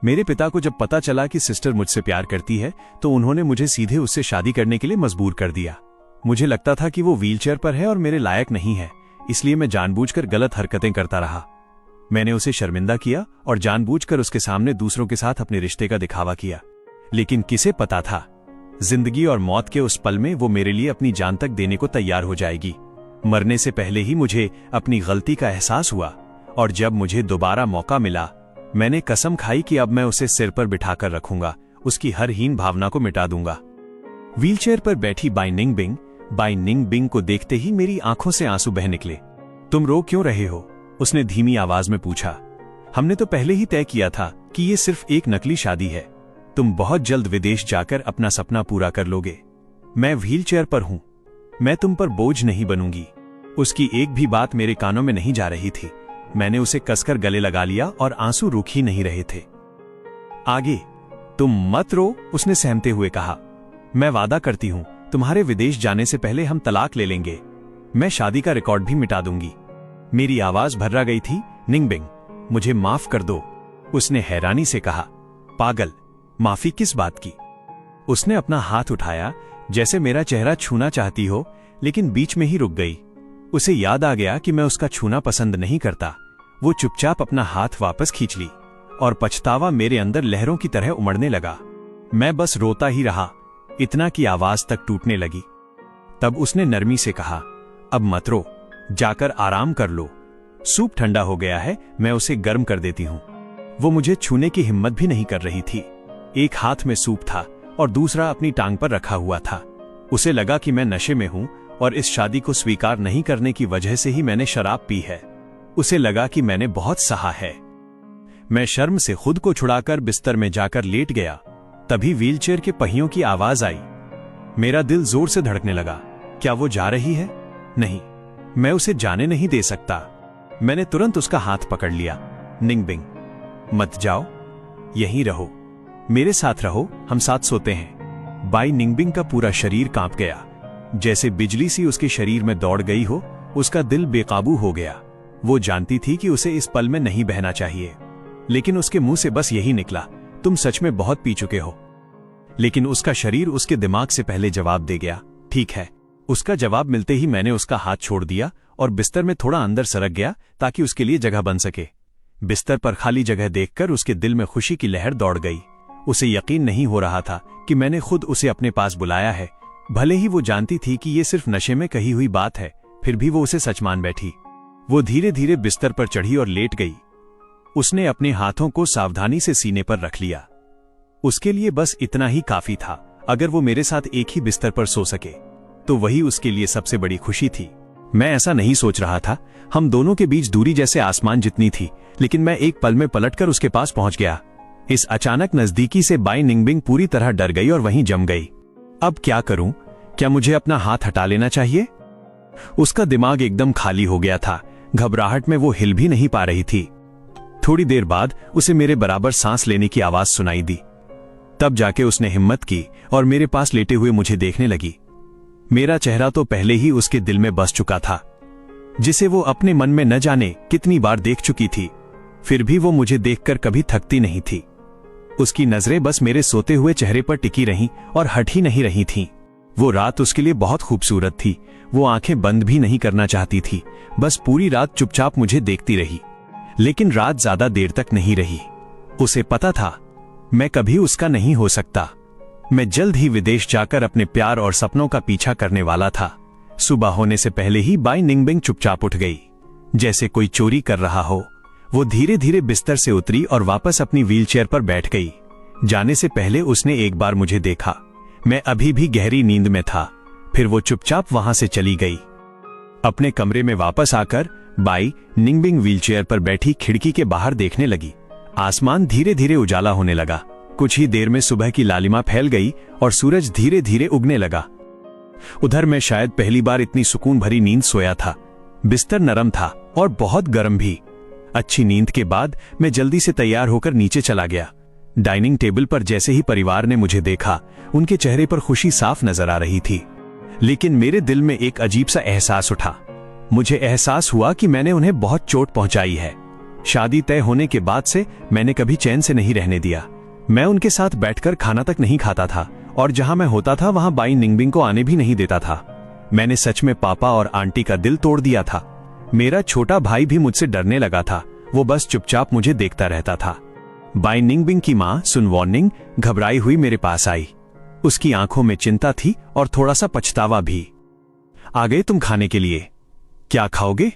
मेरे पिता को जब पता चला कि सिस्टर मुझसे प्यार करती है तो उन्होंने मुझे सीधे उससे शादी करने के लिए मजबूर कर दिया। मुझे लगता था कि वो व्हीलचेयर पर है और मेरे लायक नहीं है, इसलिए मैं जानबूझकर गलत हरकतें करता रहा। मैंने उसे शर्मिंदा किया और जानबूझकर उसके सामने दूसरों के साथ अपने रिश्ते का दिखावा किया। लेकिन किसे पता था, जिंदगी और मौत के उस पल में वो मेरे लिए अपनी जान तक देने को तैयार हो जाएगी। मरने से पहले ही मुझे अपनी गलती का एहसास हुआ और जब मुझे दोबारा मौका मिला मैंने कसम खाई कि अब मैं उसे सिर पर बिठाकर रखूंगा, उसकी हर हीन भावना को मिटा दूंगा। व्हीलचेयर पर बैठी बाई निंगबिंग को देखते ही मेरी आंखों से आंसू बह निकले। तुम रो क्यों रहे हो? उसने धीमी आवाज में पूछा। हमने तो पहले ही तय किया था कि ये सिर्फ एक नकली शादी है। तुम बहुत जल्द विदेश जाकर अपना सपना पूरा कर लोगे। मैं व्हीलचेयर पर हूं, मैं तुम पर बोझ नहीं बनूंगी। उसकी एक भी बात मेरे कानों में नहीं जा रही थी। मैंने उसे कसकर गले लगा लिया और आंसू रुक ही नहीं रहे थे। आगे तुम मत रो, उसने सहमते हुए कहा। मैं वादा करती हूं तुम्हारे विदेश जाने से पहले हम तलाक ले लेंगे। मैं शादी का रिकॉर्ड भी मिटा दूंगी। मेरी आवाज भर्रा गई थी। निंगबिंग, मुझे माफ कर दो, उसने हैरानी से कहा। पागल, माफी किस बात की? उसने अपना हाथ उठाया जैसे मेरा चेहरा छूना चाहती हो, लेकिन बीच में ही रुक गई। उसे याद आ गया कि मैं उसका छूना पसंद नहीं करता। वो चुपचाप अपना हाथ वापस खींच ली और पछतावा मेरे अंदर लहरों की तरह उमड़ने लगा। मैं बस रोता ही रहा, इतना कि आवाज तक टूटने लगी। तब उसने नरमी से कहा, अब मत रो, जाकर आराम कर लो। सूप ठंडा हो गया है, मैं उसे गर्म कर देती हूं। वो मुझे छूने की हिम्मत भी नहीं कर रही थी। एक हाथ में सूप था और दूसरा अपनी टांग पर रखा हुआ था। उसे लगा कि मैं नशे में हूं और इस शादी को स्वीकार नहीं करने की वजह से ही मैंने शराब पी है। उसे लगा कि मैंने बहुत सहा है। मैं शर्म से खुद को छुड़ाकर बिस्तर में जाकर लेट गया। तभी व्हीलचेयर के पहियों की आवाज आई। मेरा दिल जोर से धड़कने लगा। क्या वो जा रही है? नहीं, मैं उसे जाने नहीं दे सकता। मैंने तुरंत उसका हाथ पकड़ लिया। निंगबिंग, मत जाओ, यहीं रहो, मेरे साथ रहो, हम साथ सोते हैं। बाई निंगबिंग का पूरा शरीर कांप गया, जैसे बिजली सी उसके शरीर में दौड़ गई हो। उसका दिल बेकाबू हो गया। वो जानती थी कि उसे इस पल में नहीं बहना चाहिए, लेकिन उसके मुंह से बस यही निकला, तुम सच में बहुत पी चुके हो। लेकिन उसका शरीर उसके दिमाग से पहले जवाब दे गया। ठीक है। उसका जवाब मिलते ही मैंने उसका हाथ छोड़ दिया और बिस्तर में थोड़ा अंदर सरक गया ताकि उसके लिए जगह बन सके। बिस्तर पर खाली जगह देखकर उसके दिल में खुशी की लहर दौड़ गई। उसे यकीन नहीं हो रहा था कि मैंने खुद उसे अपने पास बुलाया है। भले ही वो जानती थी कि ये सिर्फ नशे में कही हुई बात है, फिर भी वो उसे सच मान बैठी। वो धीरे धीरे बिस्तर पर चढ़ी और लेट गई। उसने अपने हाथों को सावधानी से सीने पर रख लिया। उसके लिए बस इतना ही काफी था। अगर वो मेरे साथ एक ही बिस्तर पर सो सके तो वही उसके लिए सबसे बड़ी खुशी थी। मैं ऐसा नहीं सोच रहा था। हम दोनों के बीच दूरी जैसे आसमान जितनी थी, लेकिन मैं एक पल में पलटकर उसके पास पहुंच गया। इस अचानक नजदीकी से बाई निंगबिंग पूरी तरह डर गई और वहीं जम गई। अब क्या करूं? क्या मुझे अपना हाथ हटा लेना चाहिए? उसका दिमाग एकदम खाली हो गया था। घबराहट में वो हिल भी नहीं पा रही थी। थोड़ी देर बाद उसे मेरे बराबर सांस लेने की आवाज सुनाई दी। तब जाके उसने हिम्मत की और मेरे पास लेटे हुए मुझे देखने लगी। मेरा चेहरा तो पहले ही उसके दिल में बस चुका था, जिसे वो अपने मन में न जाने कितनी बार देख चुकी थी। फिर भी वो मुझे देखकर कभी थकती नहीं थी। उसकी नजरें बस मेरे सोते हुए चेहरे पर टिकी रहीं और हट ही नहीं रही थीं। वो रात उसके लिए बहुत खूबसूरत थी। वो आंखें बंद भी नहीं करना चाहती थी, बस पूरी रात चुपचाप मुझे देखती रही। लेकिन रात ज्यादा देर तक नहीं रही। उसे पता था मैं कभी उसका नहीं हो सकता। मैं जल्द ही विदेश जाकर अपने प्यार और सपनों का पीछा करने वाला था। सुबह होने से पहले ही बाई निंगबिंग चुपचाप उठ गई, जैसे कोई चोरी कर रहा हो। वो धीरे धीरे बिस्तर से उतरी और वापस अपनी व्हीलचेयर पर बैठ गई। जाने से पहले उसने एक बार मुझे देखा। मैं अभी भी गहरी नींद में था। फिर वो चुपचाप वहां से चली गई। अपने कमरे में वापस आकर बाई निंगबिंग व्हीलचेयर पर बैठी खिड़की के बाहर देखने लगी। आसमान धीरे धीरे उजाला होने लगा। कुछ ही देर में सुबह की लालिमा फैल गई और सूरज धीरे धीरे उगने लगा। उधर मैं शायद पहली बार इतनी सुकून भरी नींद सोया था। बिस्तर नरम था और बहुत गर्म भी। अच्छी नींद के बाद मैं जल्दी से तैयार होकर नीचे चला गया। डाइनिंग टेबल पर जैसे ही परिवार ने मुझे देखा, उनके चेहरे पर खुशी साफ नजर आ रही थी। लेकिन मेरे दिल में एक अजीब सा एहसास उठा। मुझे एहसास हुआ कि मैंने उन्हें बहुत चोट पहुंचाई है। शादी तय होने के बाद से मैंने कभी चैन से नहीं रहने दिया। मैं उनके साथ बैठकर खाना तक नहीं खाता था और जहां मैं होता था वहां बाई निंगबिंग को आने भी नहीं देता था। मैंने सच में पापा और आंटी का दिल तोड़ दिया था। मेरा छोटा भाई भी मुझसे डरने लगा था, वो बस चुपचाप मुझे देखता रहता था। बाई निंगबिंग की मां सुन वॉर्निंग घबराई हुई मेरे पास आई। उसकी आंखों में चिंता थी और थोड़ा सा पछतावा भी। आ गए तुम खाने के लिए? क्या खाओगे?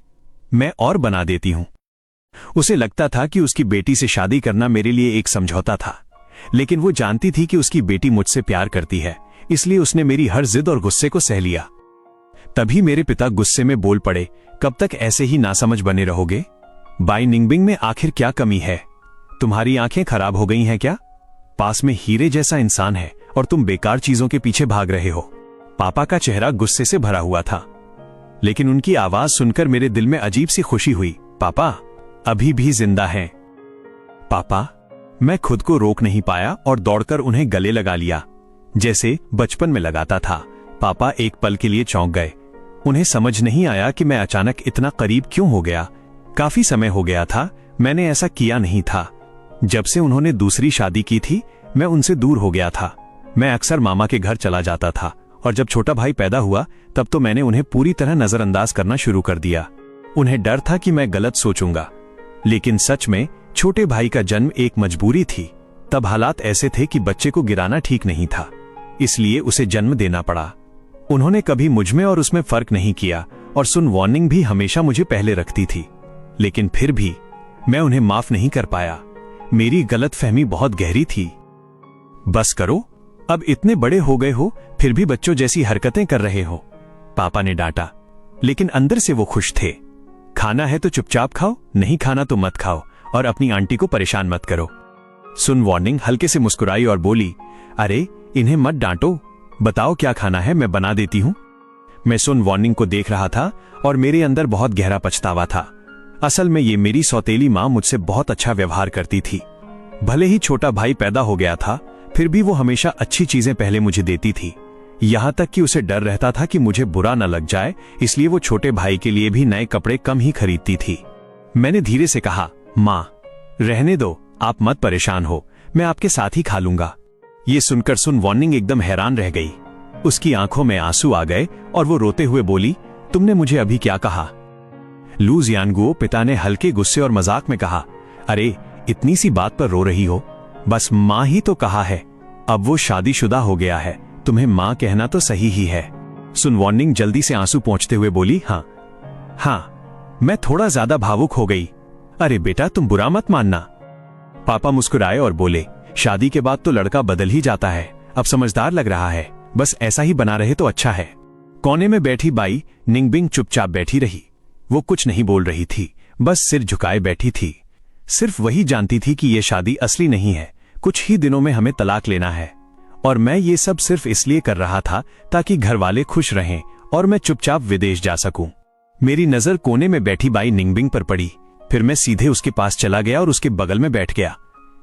मैं और बना देती हूं। उसे लगता था कि उसकी बेटी से शादी करना मेरे लिए एक समझौता था, लेकिन वो जानती थी कि उसकी बेटी मुझसे प्यार करती है, इसलिए उसने मेरी हर जिद और गुस्से को सह लिया। तभी मेरे पिता गुस्से में बोल पड़े, कब तक ऐसे ही नासमझ बने रहोगे? बाई निंगबिंग में आखिर क्या कमी है? तुम्हारी आंखें खराब हो गई हैं क्या? पास में हीरे जैसा इंसान है और तुम बेकार चीजों के पीछे भाग रहे हो। पापा का चेहरा गुस्से से भरा हुआ था, लेकिन उनकी आवाज सुनकर मेरे दिल में अजीब सी खुशी हुई। पापा अभी भी जिंदा हैं। पापा, मैं खुद को रोक नहीं पाया और दौड़कर उन्हें गले लगा लिया, जैसे बचपन में लगाता था। पापा एक पल के लिए चौंक गए। उन्हें समझ नहीं आया कि मैं अचानक इतना करीब क्यों हो गया। काफी समय हो गया था, मैंने ऐसा किया नहीं था। जब से उन्होंने दूसरी शादी की थी, मैं उनसे दूर हो गया था। मैं अक्सर मामा के घर चला जाता था और जब छोटा भाई पैदा हुआ तब तो मैंने उन्हें पूरी तरह नजरअंदाज करना शुरू कर दिया। उन्हें डर था कि मैं गलत सोचूंगा, लेकिन सच में छोटे भाई का जन्म एक मजबूरी थी। तब हालात ऐसे थे कि बच्चे को गिराना ठीक नहीं था, इसलिए उसे जन्म देना पड़ा। उन्होंने कभी मुझमें और उसमें फर्क नहीं किया और सुन वॉर्निंग भी हमेशा मुझे पहले रखती थी, लेकिन फिर भी मैं उन्हें माफ नहीं कर पाया। मेरी गलतफहमी बहुत गहरी थी। बस करो, अब इतने बड़े हो गए हो फिर भी बच्चों जैसी हरकतें कर रहे हो, पापा ने डांटा। लेकिन अंदर से वो खुश थे। खाना है तो चुपचाप खाओ, नहीं खाना तो मत खाओ और अपनी आंटी को परेशान मत करो। सुन वॉर्निंग हल्के से मुस्कुराई और बोली, अरे इन्हें मत डांटो, बताओ क्या खाना है, मैं बना देती हूं। मैं सुन वॉर्निंग को देख रहा था और मेरे अंदर बहुत गहरा पछतावा था। असल में ये मेरी सौतेली मां मुझसे बहुत अच्छा व्यवहार करती थी। भले ही छोटा भाई पैदा हो गया था, फिर भी वो हमेशा अच्छी चीजें पहले मुझे देती थी। यहां तक कि उसे डर रहता था कि मुझे बुरा न लग जाए, इसलिए वो छोटे भाई के लिए भी नए कपड़े कम ही खरीदती थी। मैंने धीरे से कहा, मां रहने दो, आप मत परेशान हो, मैं आपके साथ ही खा लूंगा। ये सुनकर सुन वॉर्निंग एकदम हैरान रह गई। उसकी आंखों में आंसू आ गए और वो रोते हुए बोली, तुमने मुझे अभी क्या कहा? लू जियानगुओ, पिता ने हल्के गुस्से और मजाक में कहा, अरे इतनी सी बात पर रो रही हो? बस मां ही तो कहा है, अब वो शादीशुदा हो गया है, तुम्हें मां कहना तो सही ही है। सुन वॉर्निंग जल्दी से आंसू पोंछते हुए बोली, हाँ, मैं थोड़ा ज्यादा भावुक हो गई। अरे बेटा तुम बुरा मत मानना। पापा मुस्कुराए और बोले, शादी के बाद तो लड़का बदल ही जाता है, अब समझदार लग रहा है, बस ऐसा ही बना रहे तो अच्छा है। कोने में बैठी बाई निंगबिंग चुपचाप बैठी रही। वो कुछ नहीं बोल रही थी, बस सिर झुकाए बैठी थी। सिर्फ वही जानती थी कि यह शादी असली नहीं है, कुछ ही दिनों में हमें तलाक लेना है। और मैं ये सब सिर्फ इसलिए कर रहा था ताकि घर वाले खुश रहें और मैं चुपचाप विदेश जा सकूं। मेरी नजर कोने में बैठी बाई निंगबिंग पर पड़ी, फिर मैं सीधे उसके पास चला गया और उसके बगल में बैठ गया।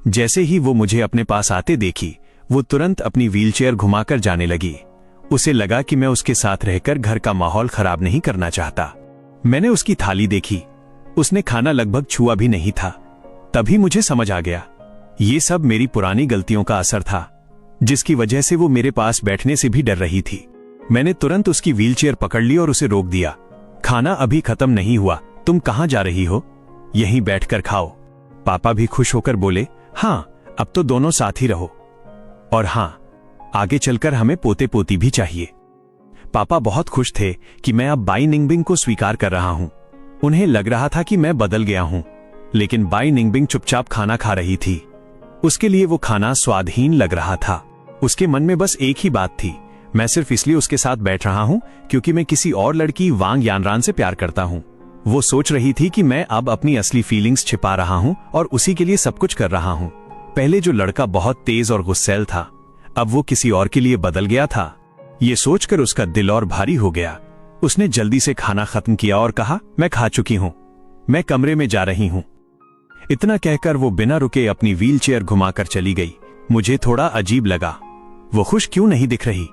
जैसे ही वो मुझे अपने पास आते देखी, वो तुरंत अपनी व्हीलचेयर घुमाकर जाने लगी। उसे लगा कि मैं उसके साथ रहकर घर का माहौल खराब नहीं करना चाहता। मैंने उसकी थाली देखी, उसने खाना लगभग छुआ भी नहीं था। तभी मुझे समझ आ गया, ये सब मेरी पुरानी गलतियों का असर था, जिसकी वजह से वो मेरे पास बैठने से भी डर रही थी। मैंने तुरंत उसकी व्हीलचेयर पकड़ ली और उसे रोक दिया। खाना अभी खत्म नहीं हुआ, तुम कहां जा रही हो? यहीं बैठकर खाओ। पापा भी खुश होकर बोले, हाँ, अब तो दोनों साथ ही रहो, और हाँ, आगे चलकर हमें पोते पोती भी चाहिए। पापा बहुत खुश थे कि मैं अब बाई निंगबिंग को स्वीकार कर रहा हूं। उन्हें लग रहा था कि मैं बदल गया हूं, लेकिन बाई निंगबिंग चुपचाप खाना खा रही थी। उसके लिए वो खाना स्वादहीन लग रहा था। उसके मन में बस एक ही बात थी, मैं सिर्फ इसलिए उसके साथ बैठ रहा हूं क्योंकि मैं किसी और लड़की वांग यानरान से प्यार करता हूं। वो सोच रही थी कि मैं अब अपनी असली फीलिंग्स छिपा रहा हूं और उसी के लिए सब कुछ कर रहा हूं। पहले जो लड़का बहुत तेज और गुस्सैल था, अब वो किसी और के लिए बदल गया था। ये सोचकर उसका दिल और भारी हो गया। उसने जल्दी से खाना खत्म किया और कहा, मैं खा चुकी हूं, मैं कमरे में जा रही हूं। इतना कहकर वो बिना रुके अपनी व्हीलचेयर घुमाकर चली गई। मुझे थोड़ा अजीब लगा, वो खुश क्यों नहीं दिख रही।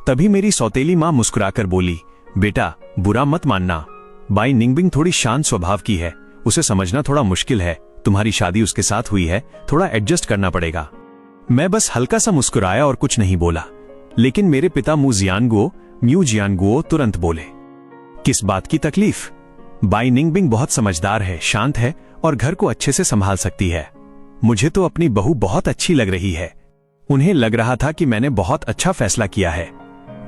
तभी मेरी सौतेली मां मुस्कुराकर बोली, बेटा बुरा मत मानना, बाई निंगबिंग थोड़ी शांत स्वभाव की है, उसे समझना थोड़ा मुश्किल है, तुम्हारी शादी उसके साथ हुई है, थोड़ा एडजस्ट करना पड़ेगा। मैं बस हल्का सा मुस्कुराया और कुछ नहीं बोला। लेकिन मेरे पिता म्यू जियानगुओ तुरंत बोले, किस बात की तकलीफ? बाई निंगबिंग बहुत समझदार है, शांत है और घर को अच्छे से संभाल सकती है। मुझे तो अपनी बहू बहुत अच्छी लग रही है। उन्हें लग रहा था कि मैंने बहुत अच्छा फैसला किया है।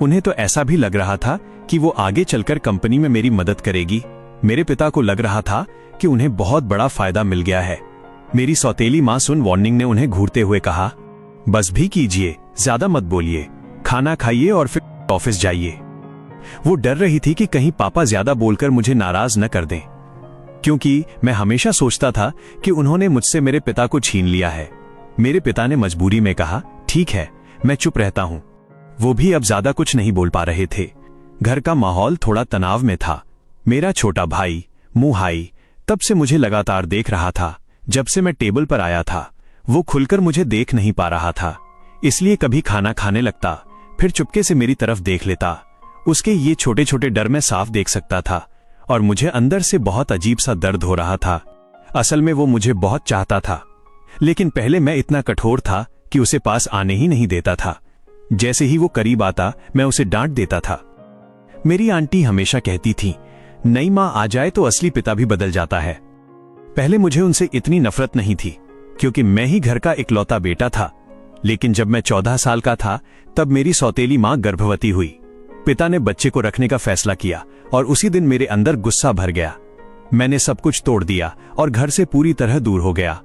उन्हें तो ऐसा भी लग रहा था कि वो आगे चलकर कंपनी में मेरी मदद करेगी। मेरे पिता को लग रहा था कि उन्हें बहुत बड़ा फायदा मिल गया है। मेरी सौतेली मां सुन वार्निंग ने उन्हें घूरते हुए कहा, बस भी कीजिए, ज्यादा मत बोलिए, खाना खाइए और फिर ऑफिस जाइए। वो डर रही थी कि कहीं पापा ज्यादा बोलकर मुझे नाराज न कर दें, क्योंकि मैं हमेशा सोचता था कि उन्होंने मुझसे मेरे पिता को छीन लिया है। मेरे पिता ने मजबूरी में कहा, ठीक है, मैं चुप रहता हूं। वो भी अब ज्यादा कुछ नहीं बोल पा रहे थे। घर का माहौल थोड़ा तनाव में था। मेरा छोटा भाई मुहाई तब से मुझे लगातार देख रहा था। जब से मैं टेबल पर आया था, वो खुलकर मुझे देख नहीं पा रहा था, इसलिए कभी खाना खाने लगता, फिर चुपके से मेरी तरफ देख लेता। उसके ये छोटे छोटे डर मैं साफ देख सकता था और मुझे अंदर से बहुत अजीब सा दर्द हो रहा था। असल में वो मुझे बहुत चाहता था, लेकिन पहले मैं इतना कठोर था कि उसे पास आने ही नहीं देता था। जैसे ही वो करीब आता, मैं उसे डांट देता था। मेरी आंटी हमेशा कहती थी, नई मां आ जाए तो असली पिता भी बदल जाता है। पहले मुझे उनसे इतनी नफरत नहीं थी, क्योंकि मैं ही घर का इकलौता बेटा था। लेकिन जब मैं 14 साल का था, तब मेरी सौतेली मां गर्भवती हुई। पिता ने बच्चे को रखने का फैसला किया और उसी दिन मेरे अंदर गुस्सा भर गया। मैंने सब कुछ तोड़ दिया और घर से पूरी तरह दूर हो गया।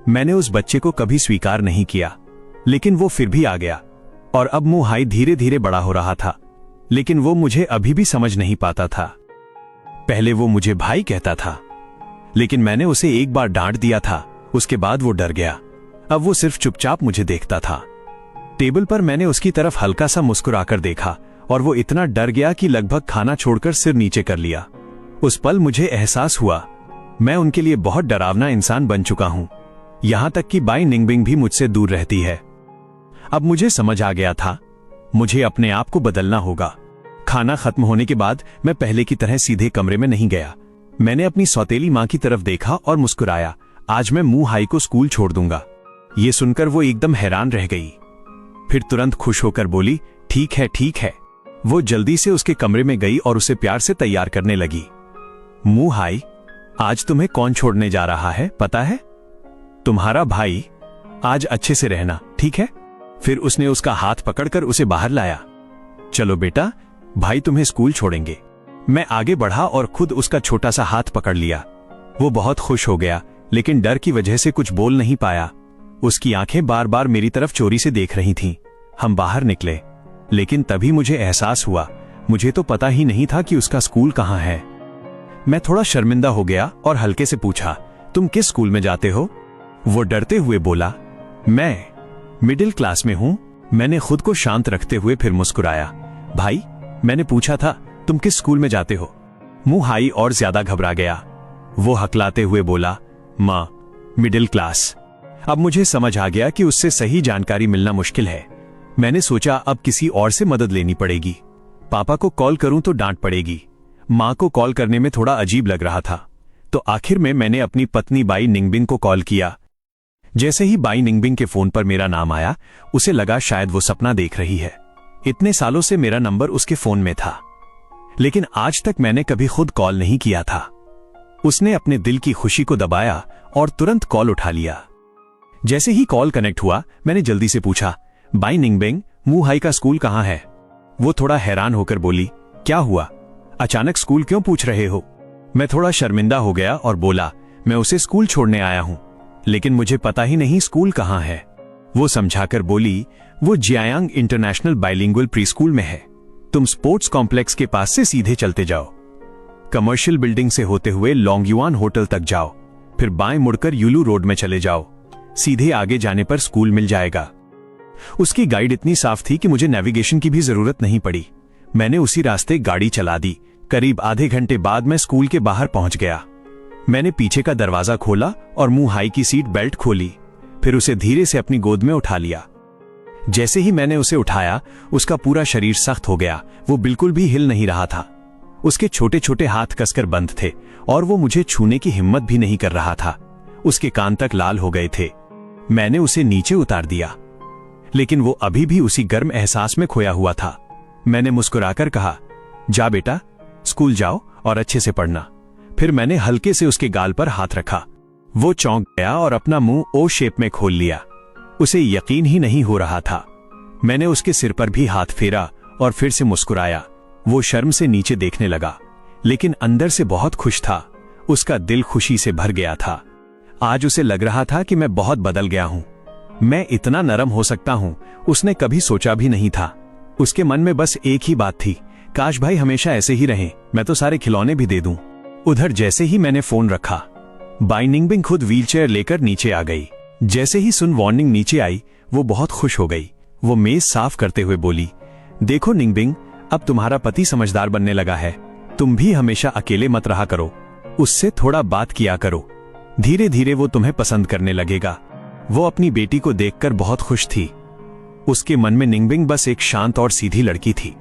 मैंने उस बच्चे को कभी स्वीकार नहीं किया, लेकिन वो फिर भी आ गया। और अब मुहाई धीरे धीरे बड़ा हो रहा था, लेकिन वो मुझे अभी भी समझ नहीं पाता था। पहले वो मुझे भाई कहता था, लेकिन मैंने उसे एक बार डांट दिया था, उसके बाद वो डर गया। अब वो सिर्फ चुपचाप मुझे देखता था। टेबल पर मैंने उसकी तरफ हल्का सा मुस्कुराकर देखा और वो इतना डर गया कि लगभग खाना छोड़कर सिर नीचे कर लिया। उस पल मुझे एहसास हुआ, मैं उनके लिए बहुत डरावना इंसान बन चुका हूं। यहां तक कि बाई निंगबिंग भी मुझसे दूर रहती है। अब मुझे समझ आ गया था, मुझे अपने आप को बदलना होगा। खाना खत्म होने के बाद मैं पहले की तरह सीधे कमरे में नहीं गया। मैंने अपनी सौतेली मां की तरफ देखा और मुस्कुराया। आज मैं मुहाई को स्कूल छोड़ दूंगा। ये सुनकर वो एकदम हैरान रह गई, फिर तुरंत खुश होकर बोली, ठीक है, ठीक है। वो जल्दी से उसके कमरे में गई और उसे प्यार से तैयार करने लगी। मुहाई, आज तुम्हें कौन छोड़ने जा रहा है पता है? तुम्हारा भाई। आज अच्छे से रहना, ठीक है? फिर उसने उसका हाथ पकड़कर उसे बाहर लाया। चलो बेटा, भाई तुम्हें स्कूल छोड़ेंगे। मैं आगे बढ़ा और खुद उसका छोटा सा हाथ पकड़ लिया। वो बहुत खुश हो गया, लेकिन डर की वजह से कुछ बोल नहीं पाया। उसकी आंखें बार बार मेरी तरफ चोरी से देख रही थीं। हम बाहर निकले, लेकिन तभी मुझे एहसास हुआ, मुझे तो पता ही नहीं था कि उसका स्कूल कहाँ है। मैं थोड़ा शर्मिंदा हो गया और हल्के से पूछा, तुम किस स्कूल में जाते हो? वो डरते हुए बोला, मैं मिडिल क्लास में हूं। मैंने खुद को शांत रखते हुए फिर मुस्कुराया। भाई, मैंने पूछा था, तुम किस स्कूल में जाते हो? मुहाई और ज्यादा घबरा गया। वो हकलाते हुए बोला, मां, मिडिल क्लास। अब मुझे समझ आ गया कि उससे सही जानकारी मिलना मुश्किल है। मैंने सोचा अब किसी और से मदद लेनी पड़ेगी। पापा को कॉल करूं तो डांट पड़ेगी। मां को कॉल करने में थोड़ा अजीब लग रहा था, तो आखिर में मैंने अपनी पत्नी बाई निंगबिंग को कॉल किया। जैसे ही बाई निंगबिंग के फोन पर मेरा नाम आया, उसे लगा शायद वो सपना देख रही है। इतने सालों से मेरा नंबर उसके फोन में था, लेकिन आज तक मैंने कभी खुद कॉल नहीं किया था। उसने अपने दिल की खुशी को दबाया और तुरंत कॉल उठा लिया। जैसे ही कॉल कनेक्ट हुआ, मैंने जल्दी से पूछा, बाई निंगबिंग, मुहाई का स्कूल कहाँ है? वो थोड़ा हैरान होकर बोली, क्या हुआ? अचानक स्कूल क्यों पूछ रहे हो? मैं थोड़ा शर्मिंदा हो गया और बोला, मैं उसे स्कूल छोड़ने आया हूं, लेकिन मुझे पता ही नहीं स्कूल कहाँ है। वो समझाकर बोली, वो Jiang international bilingual pre school में है। तुम स्पोर्ट्स कॉम्प्लेक्स के पास से सीधे चलते जाओ, कमर्शियल बिल्डिंग से होते हुए लॉन्गयुआन होटल तक जाओ, फिर बाएं मुड़कर यूलू रोड में चले जाओ। सीधे आगे जाने पर स्कूल मिल जाएगा। उसकी गाइड इतनी साफ थी कि मुझे नेविगेशन की भी जरूरत नहीं पड़ी। मैंने उसी रास्ते गाड़ी चला दी। करीब आधे घंटे बाद मैं स्कूल के बाहर पहुंच गया। मैंने पीछे का दरवाजा खोला और मुहाई की सीट बेल्ट खोली, फिर उसे धीरे से अपनी गोद में उठा लिया। जैसे ही मैंने उसे उठाया, उसका पूरा शरीर सख्त हो गया। वो बिल्कुल भी हिल नहीं रहा था। उसके छोटे छोटे हाथ कसकर बंद थे और वो मुझे छूने की हिम्मत भी नहीं कर रहा था। उसके कान तक लाल हो गए थे। मैंने उसे नीचे उतार दिया, लेकिन वो अभी भी उसी गर्म एहसास में खोया हुआ था। मैंने मुस्कुराकर कहा, जा बेटा, स्कूल जाओ और अच्छे से पढ़ना। फिर मैंने हल्के से उसके गाल पर हाथ रखा। वो चौंक गया और अपना मुंह ओ शेप में खोल लिया। उसे यकीन ही नहीं हो रहा था। मैंने उसके सिर पर भी हाथ फेरा और फिर से मुस्कुराया। वो शर्म से नीचे देखने लगा, लेकिन अंदर से बहुत खुश था। उसका दिल खुशी से भर गया था। आज उसे लग रहा था कि मैं बहुत बदल गया हूं। मैं इतना नरम हो सकता हूं, उसने कभी सोचा भी नहीं था। उसके मन में बस एक ही बात थी, काश भाई हमेशा ऐसे ही रहें, मैं तो सारे खिलौने भी दे दूं। उधर जैसे ही मैंने फोन रखा, बाई निंगबिंग खुद व्हीलचेयर लेकर नीचे आ गई। जैसे ही सुन वार्निंग नीचे आई, वो बहुत खुश हो गई। वो मेज साफ करते हुए बोली, देखो निंगबिंग, अब तुम्हारा पति समझदार बनने लगा है। तुम भी हमेशा अकेले मत रहा करो, उससे थोड़ा बात किया करो। धीरे धीरे वो तुम्हें पसंद करने लगेगा। वो अपनी बेटी को देखकर बहुत खुश थी। उसके मन में निंगबिंग बस एक शांत और सीधी लड़की थी।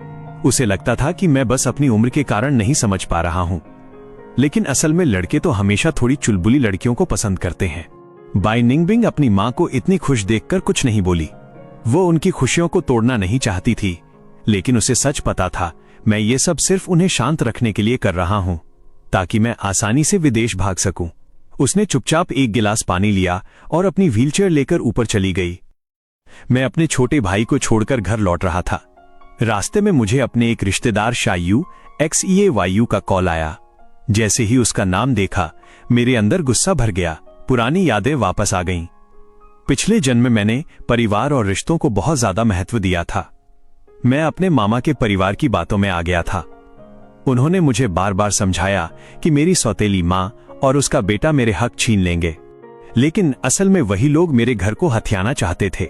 उसे लगता था कि मैं बस अपनी उम्र के कारण नहीं समझ पा रहा हूं, लेकिन असल में लड़के तो हमेशा थोड़ी चुलबुली लड़कियों को पसंद करते हैं। बाई निंगबिंग अपनी मां को इतनी खुश देखकर कुछ नहीं बोली। वो उनकी खुशियों को तोड़ना नहीं चाहती थी, लेकिन उसे सच पता था, मैं ये सब सिर्फ उन्हें शांत रखने के लिए कर रहा हूं, ताकि मैं आसानी से विदेश भाग सकूं। उसने चुपचाप एक गिलास पानी लिया और अपनी व्हीलचेयर लेकर ऊपर चली गई। मैं अपने छोटे भाई को छोड़कर घर लौट रहा था। रास्ते में मुझे अपने एक रिश्तेदार शायू XEAYU का कॉल आया। जैसे ही उसका नाम देखा, मेरे अंदर गुस्सा भर गया। पुरानी यादें वापस आ गईं। पिछले जन्म में मैंने परिवार और रिश्तों को बहुत ज्यादा महत्व दिया था। मैं अपने मामा के परिवार की बातों में आ गया था। उन्होंने मुझे बार बार समझाया कि मेरी सौतेली मां और उसका बेटा मेरे हक छीन लेंगे, लेकिन असल में वही लोग मेरे घर को हथियाना चाहते थे।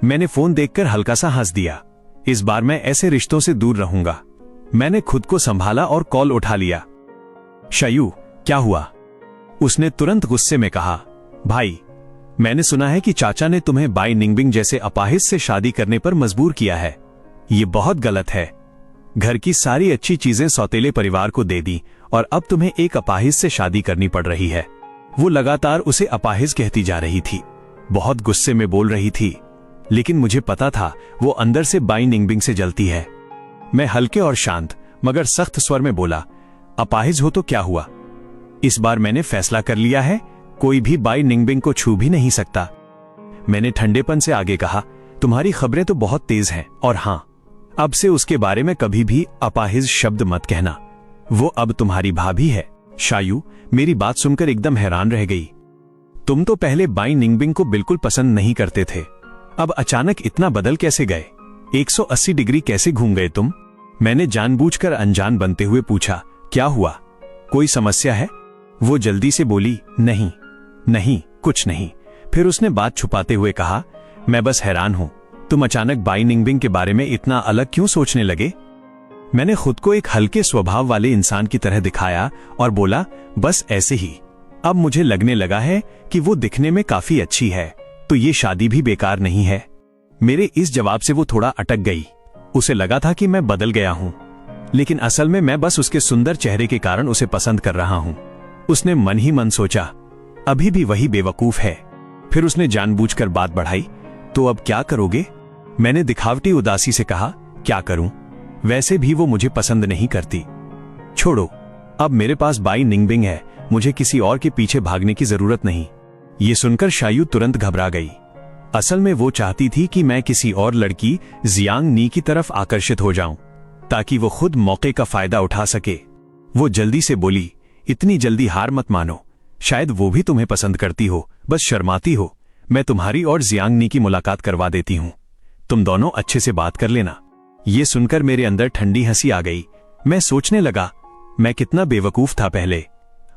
मैंने फोन देखकर हल्का सा हंस दिया। इस बार मैं ऐसे रिश्तों से दूर रहूंगा। मैंने खुद को संभाला और कॉल उठा लिया। शायू, क्या हुआ? उसने तुरंत गुस्से में कहा, भाई, मैंने सुना है कि चाचा ने तुम्हें बाई निंगबिंग जैसे अपाहिज से शादी करने पर मजबूर किया है। ये बहुत गलत है। घर की सारी अच्छी चीजें सौतेले परिवार को दे दी और अब तुम्हें एक अपाहिज से शादी करनी पड़ रही है। वो लगातार उसे अपाहिज कहती जा रही थी, बहुत गुस्से में बोल रही थी, लेकिन मुझे पता था वो अंदर से बाई निंगबिंग से जलती है। मैं हल्के और शांत मगर सख्त स्वर में बोला, अपाहिज हो तो क्या हुआ? इस बार मैंने फैसला कर लिया है, कोई भी बाई निंगबिंग को छू भी नहीं सकता। मैंने ठंडेपन से आगे कहा, तुम्हारी खबरें तो बहुत तेज हैं, और हां, अब से उसके बारे में कभी भी अपाहिज शब्द मत कहना। वो अब तुम्हारी भाभी है। शायू मेरी बात सुनकर एकदम हैरान रह गई। तुम तो पहले बाई निंगबिंग को बिल्कुल पसंद नहीं करते थे, अब अचानक इतना बदल कैसे गए? 180 डिग्री कैसे घूम गए तुम? मैंने जानबूझकर अनजान बनते हुए पूछा, क्या हुआ? कोई समस्या है? वो जल्दी से बोली, नहीं नहीं, कुछ नहीं। फिर उसने बात छुपाते हुए कहा, मैं बस हैरान हूं, तुम अचानक बाई निंगबिंग के बारे में इतना अलग क्यों सोचने लगे? मैंने खुद को एक हल्के स्वभाव वाले इंसान की तरह दिखाया और बोला, बस ऐसे ही। अब मुझे लगने लगा है कि वो दिखने में काफी अच्छी है, तो ये शादी भी बेकार नहीं है। मेरे इस जवाब से वो थोड़ा अटक गई। उसे लगा था कि मैं बदल गया हूं, लेकिन असल में मैं बस उसके सुंदर चेहरे के कारण उसे पसंद कर रहा हूं। उसने मन ही मन सोचा, अभी भी वही बेवकूफ है। फिर उसने जानबूझकर बात बढ़ाई, तो अब क्या करोगे? मैंने दिखावटी उदासी से कहा, क्या करूं? वैसे भी वो मुझे पसंद नहीं करती। छोड़ो, अब मेरे पास बाई निंगबिंग है, मुझे किसी और के पीछे भागने की जरूरत नहीं। ये सुनकर शायू तुरंत घबरा गई। असल में वो चाहती थी कि मैं किसी और लड़की जियांग नी की तरफ आकर्षित हो जाऊं, ताकि वो खुद मौके का फायदा उठा सके। वो जल्दी से बोली, इतनी जल्दी हार मत मानो, शायद वो भी तुम्हें पसंद करती हो, बस शर्माती हो। मैं तुम्हारी और जियांग नी की मुलाकात करवा देती हूं, तुम दोनों अच्छे से बात कर लेना। ये सुनकर मेरे अंदर ठंडी हंसी आ गई। मैं सोचने लगा, मैं कितना बेवकूफ था पहले।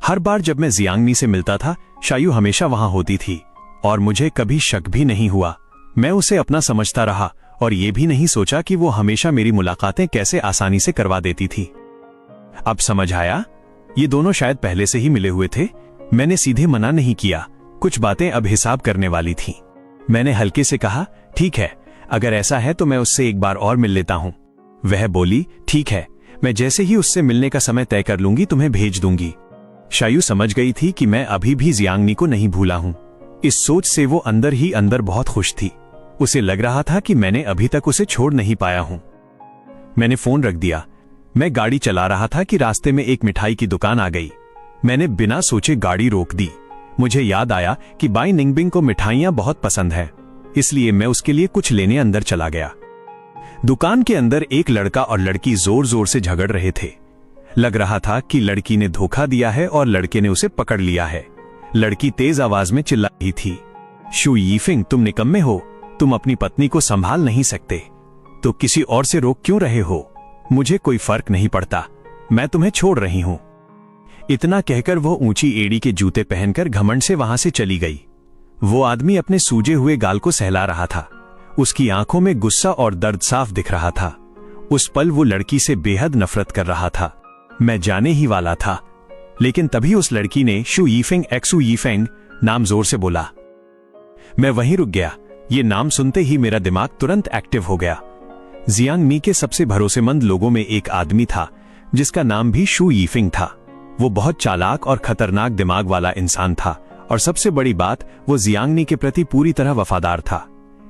हर बार जब मैं जियांग नी से मिलता था, शायू हमेशा वहां होती थी और मुझे कभी शक भी नहीं हुआ। मैं उसे अपना समझता रहा और ये भी नहीं सोचा कि वो हमेशा मेरी मुलाकातें कैसे आसानी से करवा देती थी। अब समझ आया, ये दोनों शायद पहले से ही मिले हुए थे। मैंने सीधे मना नहीं किया, कुछ बातें अब हिसाब करने वाली थीं। मैंने हल्के से कहा, ठीक है, अगर ऐसा है तो मैं उससे एक बार और मिल लेता हूं। वह बोली, ठीक है, मैं जैसे ही उससे मिलने का समय तय कर लूंगी तुम्हें भेज दूंगी। शायू समझ गई थी कि मैं अभी भी जियांगनी को नहीं भूला हूं। इस सोच से वो अंदर ही अंदर बहुत खुश थी। उसे लग रहा था कि मैंने अभी तक उसे छोड़ नहीं पाया हूं। मैंने फोन रख दिया। मैं गाड़ी चला रहा था कि रास्ते में एक मिठाई की दुकान आ गई। मैंने बिना सोचे गाड़ी रोक दी। मुझे याद आया कि बाई निंगबिंग को मिठाइयां बहुत पसंद है, इसलिए मैं उसके लिए कुछ लेने अंदर चला गया। दुकान के अंदर एक लड़का और लड़की जोर जोर से झगड़ रहे थे। लग रहा था कि लड़की ने धोखा दिया है और लड़के ने उसे पकड़ लिया है। लड़की तेज आवाज में चिल्ला रही थी, शू यीफिंग, तुम निकम्मे हो, तुम अपनी पत्नी को संभाल नहीं सकते तो किसी और से रोक क्यों रहे हो? मुझे कोई फर्क नहीं पड़ता, मैं तुम्हें छोड़ रही हूं। इतना कहकर वो ऊंची एड़ी के जूते पहनकर घमंड से वहां से चली गई। वो आदमी अपने सूजे हुए गाल को सहला रहा था। उसकी आंखों में गुस्सा और दर्द साफ दिख रहा था। उस पल वो लड़की से बेहद नफरत कर रहा था। मैं जाने ही वाला था, लेकिन तभी उस लड़की ने शू यीफिंग एक्सू यीफेंग नाम जोर से बोला। मैं वहीं रुक गया। ये नाम सुनते ही मेरा दिमाग तुरंत एक्टिव हो गया। जियांगमी के सबसे भरोसेमंद लोगों में एक आदमी था जिसका नाम भी शू यीफिंग था। वो बहुत चालाक और खतरनाक दिमाग वाला इंसान था, और सबसे बड़ी बात, वो जियांगनी के प्रति पूरी तरह वफादार था।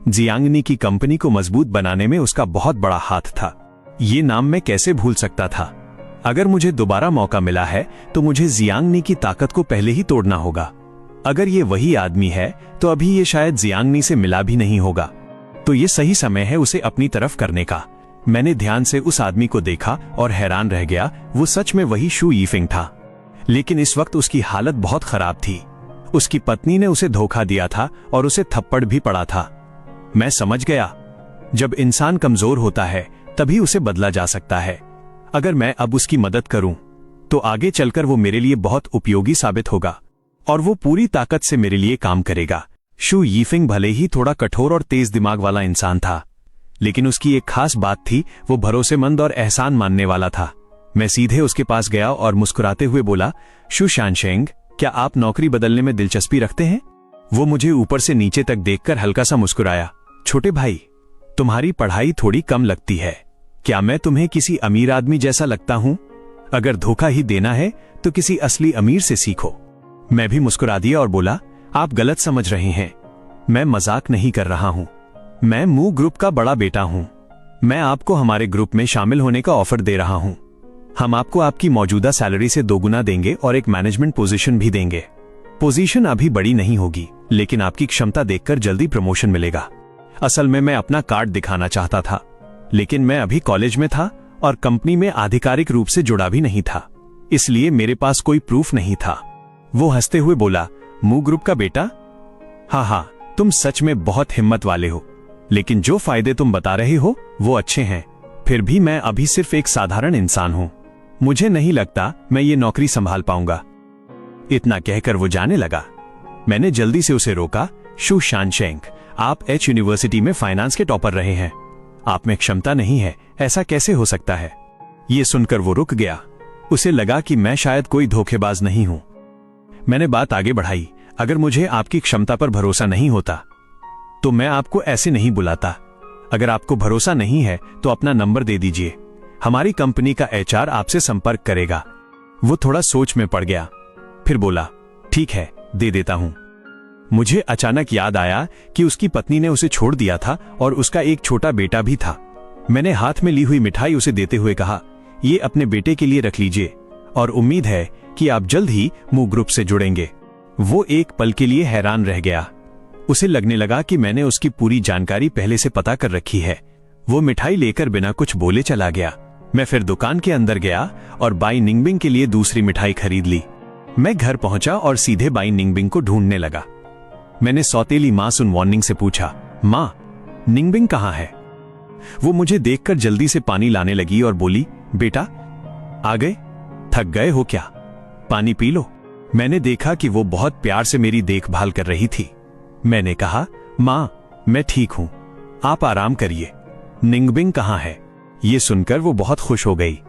जियांगनी की कंपनी को मजबूत बनाने में उसका बहुत बड़ा हाथ था। ये नाम मैं कैसे भूल सकता था? अगर मुझे दोबारा मौका मिला है तो मुझे जियांगनी की ताकत को पहले ही तोड़ना होगा। अगर ये वही आदमी है तो अभी ये शायद जियांगनी से मिला भी नहीं होगा, तो ये सही समय है उसे अपनी तरफ करने का। मैंने ध्यान से उस आदमी को देखा और हैरान रह गया। वो सच में वही शू यीफिंग था, लेकिन इस वक्त उसकी हालत बहुत खराब थी। उसकी पत्नी ने उसे धोखा दिया था और उसे थप्पड़ भी पड़ा था। मैं समझ गया, जब इंसान कमजोर होता है तभी उसे बदला जा सकता है। अगर मैं अब उसकी मदद करूं तो आगे चलकर वो मेरे लिए बहुत उपयोगी साबित होगा और वो पूरी ताकत से मेरे लिए काम करेगा। शू यीफिंग भले ही थोड़ा कठोर और तेज दिमाग वाला इंसान था, लेकिन उसकी एक खास बात थी, वो भरोसेमंद और एहसान मानने वाला था। मैं सीधे उसके पास गया और मुस्कुराते हुए बोला, शू शानशेंग, क्या आप नौकरी बदलने में दिलचस्पी रखते हैं? वो मुझे ऊपर से नीचे तक देखकर हल्का सा मुस्कुराया। छोटे भाई, तुम्हारी पढ़ाई थोड़ी कम लगती है। क्या मैं तुम्हें किसी अमीर आदमी जैसा लगता हूं? अगर धोखा ही देना है तो किसी असली अमीर से सीखो। मैं भी मुस्कुरा दिया और बोला, आप गलत समझ रहे हैं, मैं मजाक नहीं कर रहा हूं। मैं मू ग्रुप का बड़ा बेटा हूं। मैं आपको हमारे ग्रुप में शामिल होने का ऑफर दे रहा हूं। हम आपको आपकी मौजूदा सैलरी से 2 गुना देंगे और एक मैनेजमेंट पोजीशन भी देंगे। पोजीशन अभी बड़ी नहीं होगी, लेकिन आपकी क्षमता देखकर जल्दी प्रमोशन मिलेगा। असल में मैं अपना कार्ड दिखाना चाहता था, लेकिन मैं अभी कॉलेज में था और कंपनी में आधिकारिक रूप से जुड़ा भी नहीं था, इसलिए मेरे पास कोई प्रूफ नहीं था। वो हंसते हुए बोला, मू ग्रुप का बेटा? हाँ, तुम सच में बहुत हिम्मत वाले हो, लेकिन जो फायदे तुम बता रहे हो वो अच्छे हैं। फिर भी मैं अभी सिर्फ एक साधारण इंसान हूं। मुझे नहीं लगता मैं ये नौकरी संभाल पाऊंगा। इतना कहकर वो जाने लगा। मैंने जल्दी से उसे रोका। शू शानशेंग, आप एच यूनिवर्सिटी में फाइनेंस के टॉपर रहे हैं, आप में क्षमता नहीं है, ऐसा कैसे हो सकता है? ये सुनकर वो रुक गया। उसे लगा कि मैं शायद कोई धोखेबाज नहीं हूं। मैंने बात आगे बढ़ाई, अगर मुझे आपकी क्षमता पर भरोसा नहीं होता तो मैं आपको ऐसे नहीं बुलाता। अगर आपको भरोसा नहीं है तो अपना नंबर दे दीजिए, हमारी कंपनी का एचआर आपसे संपर्क करेगा। वो थोड़ा सोच में पड़ गया, फिर बोला, ठीक है, दे देता हूं। मुझे अचानक याद आया कि उसकी पत्नी ने उसे छोड़ दिया था और उसका एक छोटा बेटा भी था। मैंने हाथ में ली हुई मिठाई उसे देते हुए कहा, ये अपने बेटे के लिए रख लीजिए और उम्मीद है कि आप जल्द ही मू ग्रुप से जुड़ेंगे। वो एक पल के लिए हैरान रह गया। उसे लगने लगा कि मैंने उसकी पूरी जानकारी पहले से पता कर रखी है। वो मिठाई लेकर बिना कुछ बोले चला गया। मैं फिर दुकान के अंदर गया और बाई निंगबिंग के लिए दूसरी मिठाई खरीद ली। मैं घर पहुंचा और सीधे बाई निंगबिंग को ढूंढने लगा। मैंने सौतेली मां सुन वार्निंग से पूछा, मां, निंगबिंग कहां है? वो मुझे देखकर जल्दी से पानी लाने लगी और बोली, बेटा आ गए? थक गए हो क्या? पानी पी लो। मैंने देखा कि वो बहुत प्यार से मेरी देखभाल कर रही थी। मैंने कहा, मां, मैं ठीक हूं, आप आराम करिए। निंगबिंग कहां है? ये सुनकर वो बहुत खुश हो गई।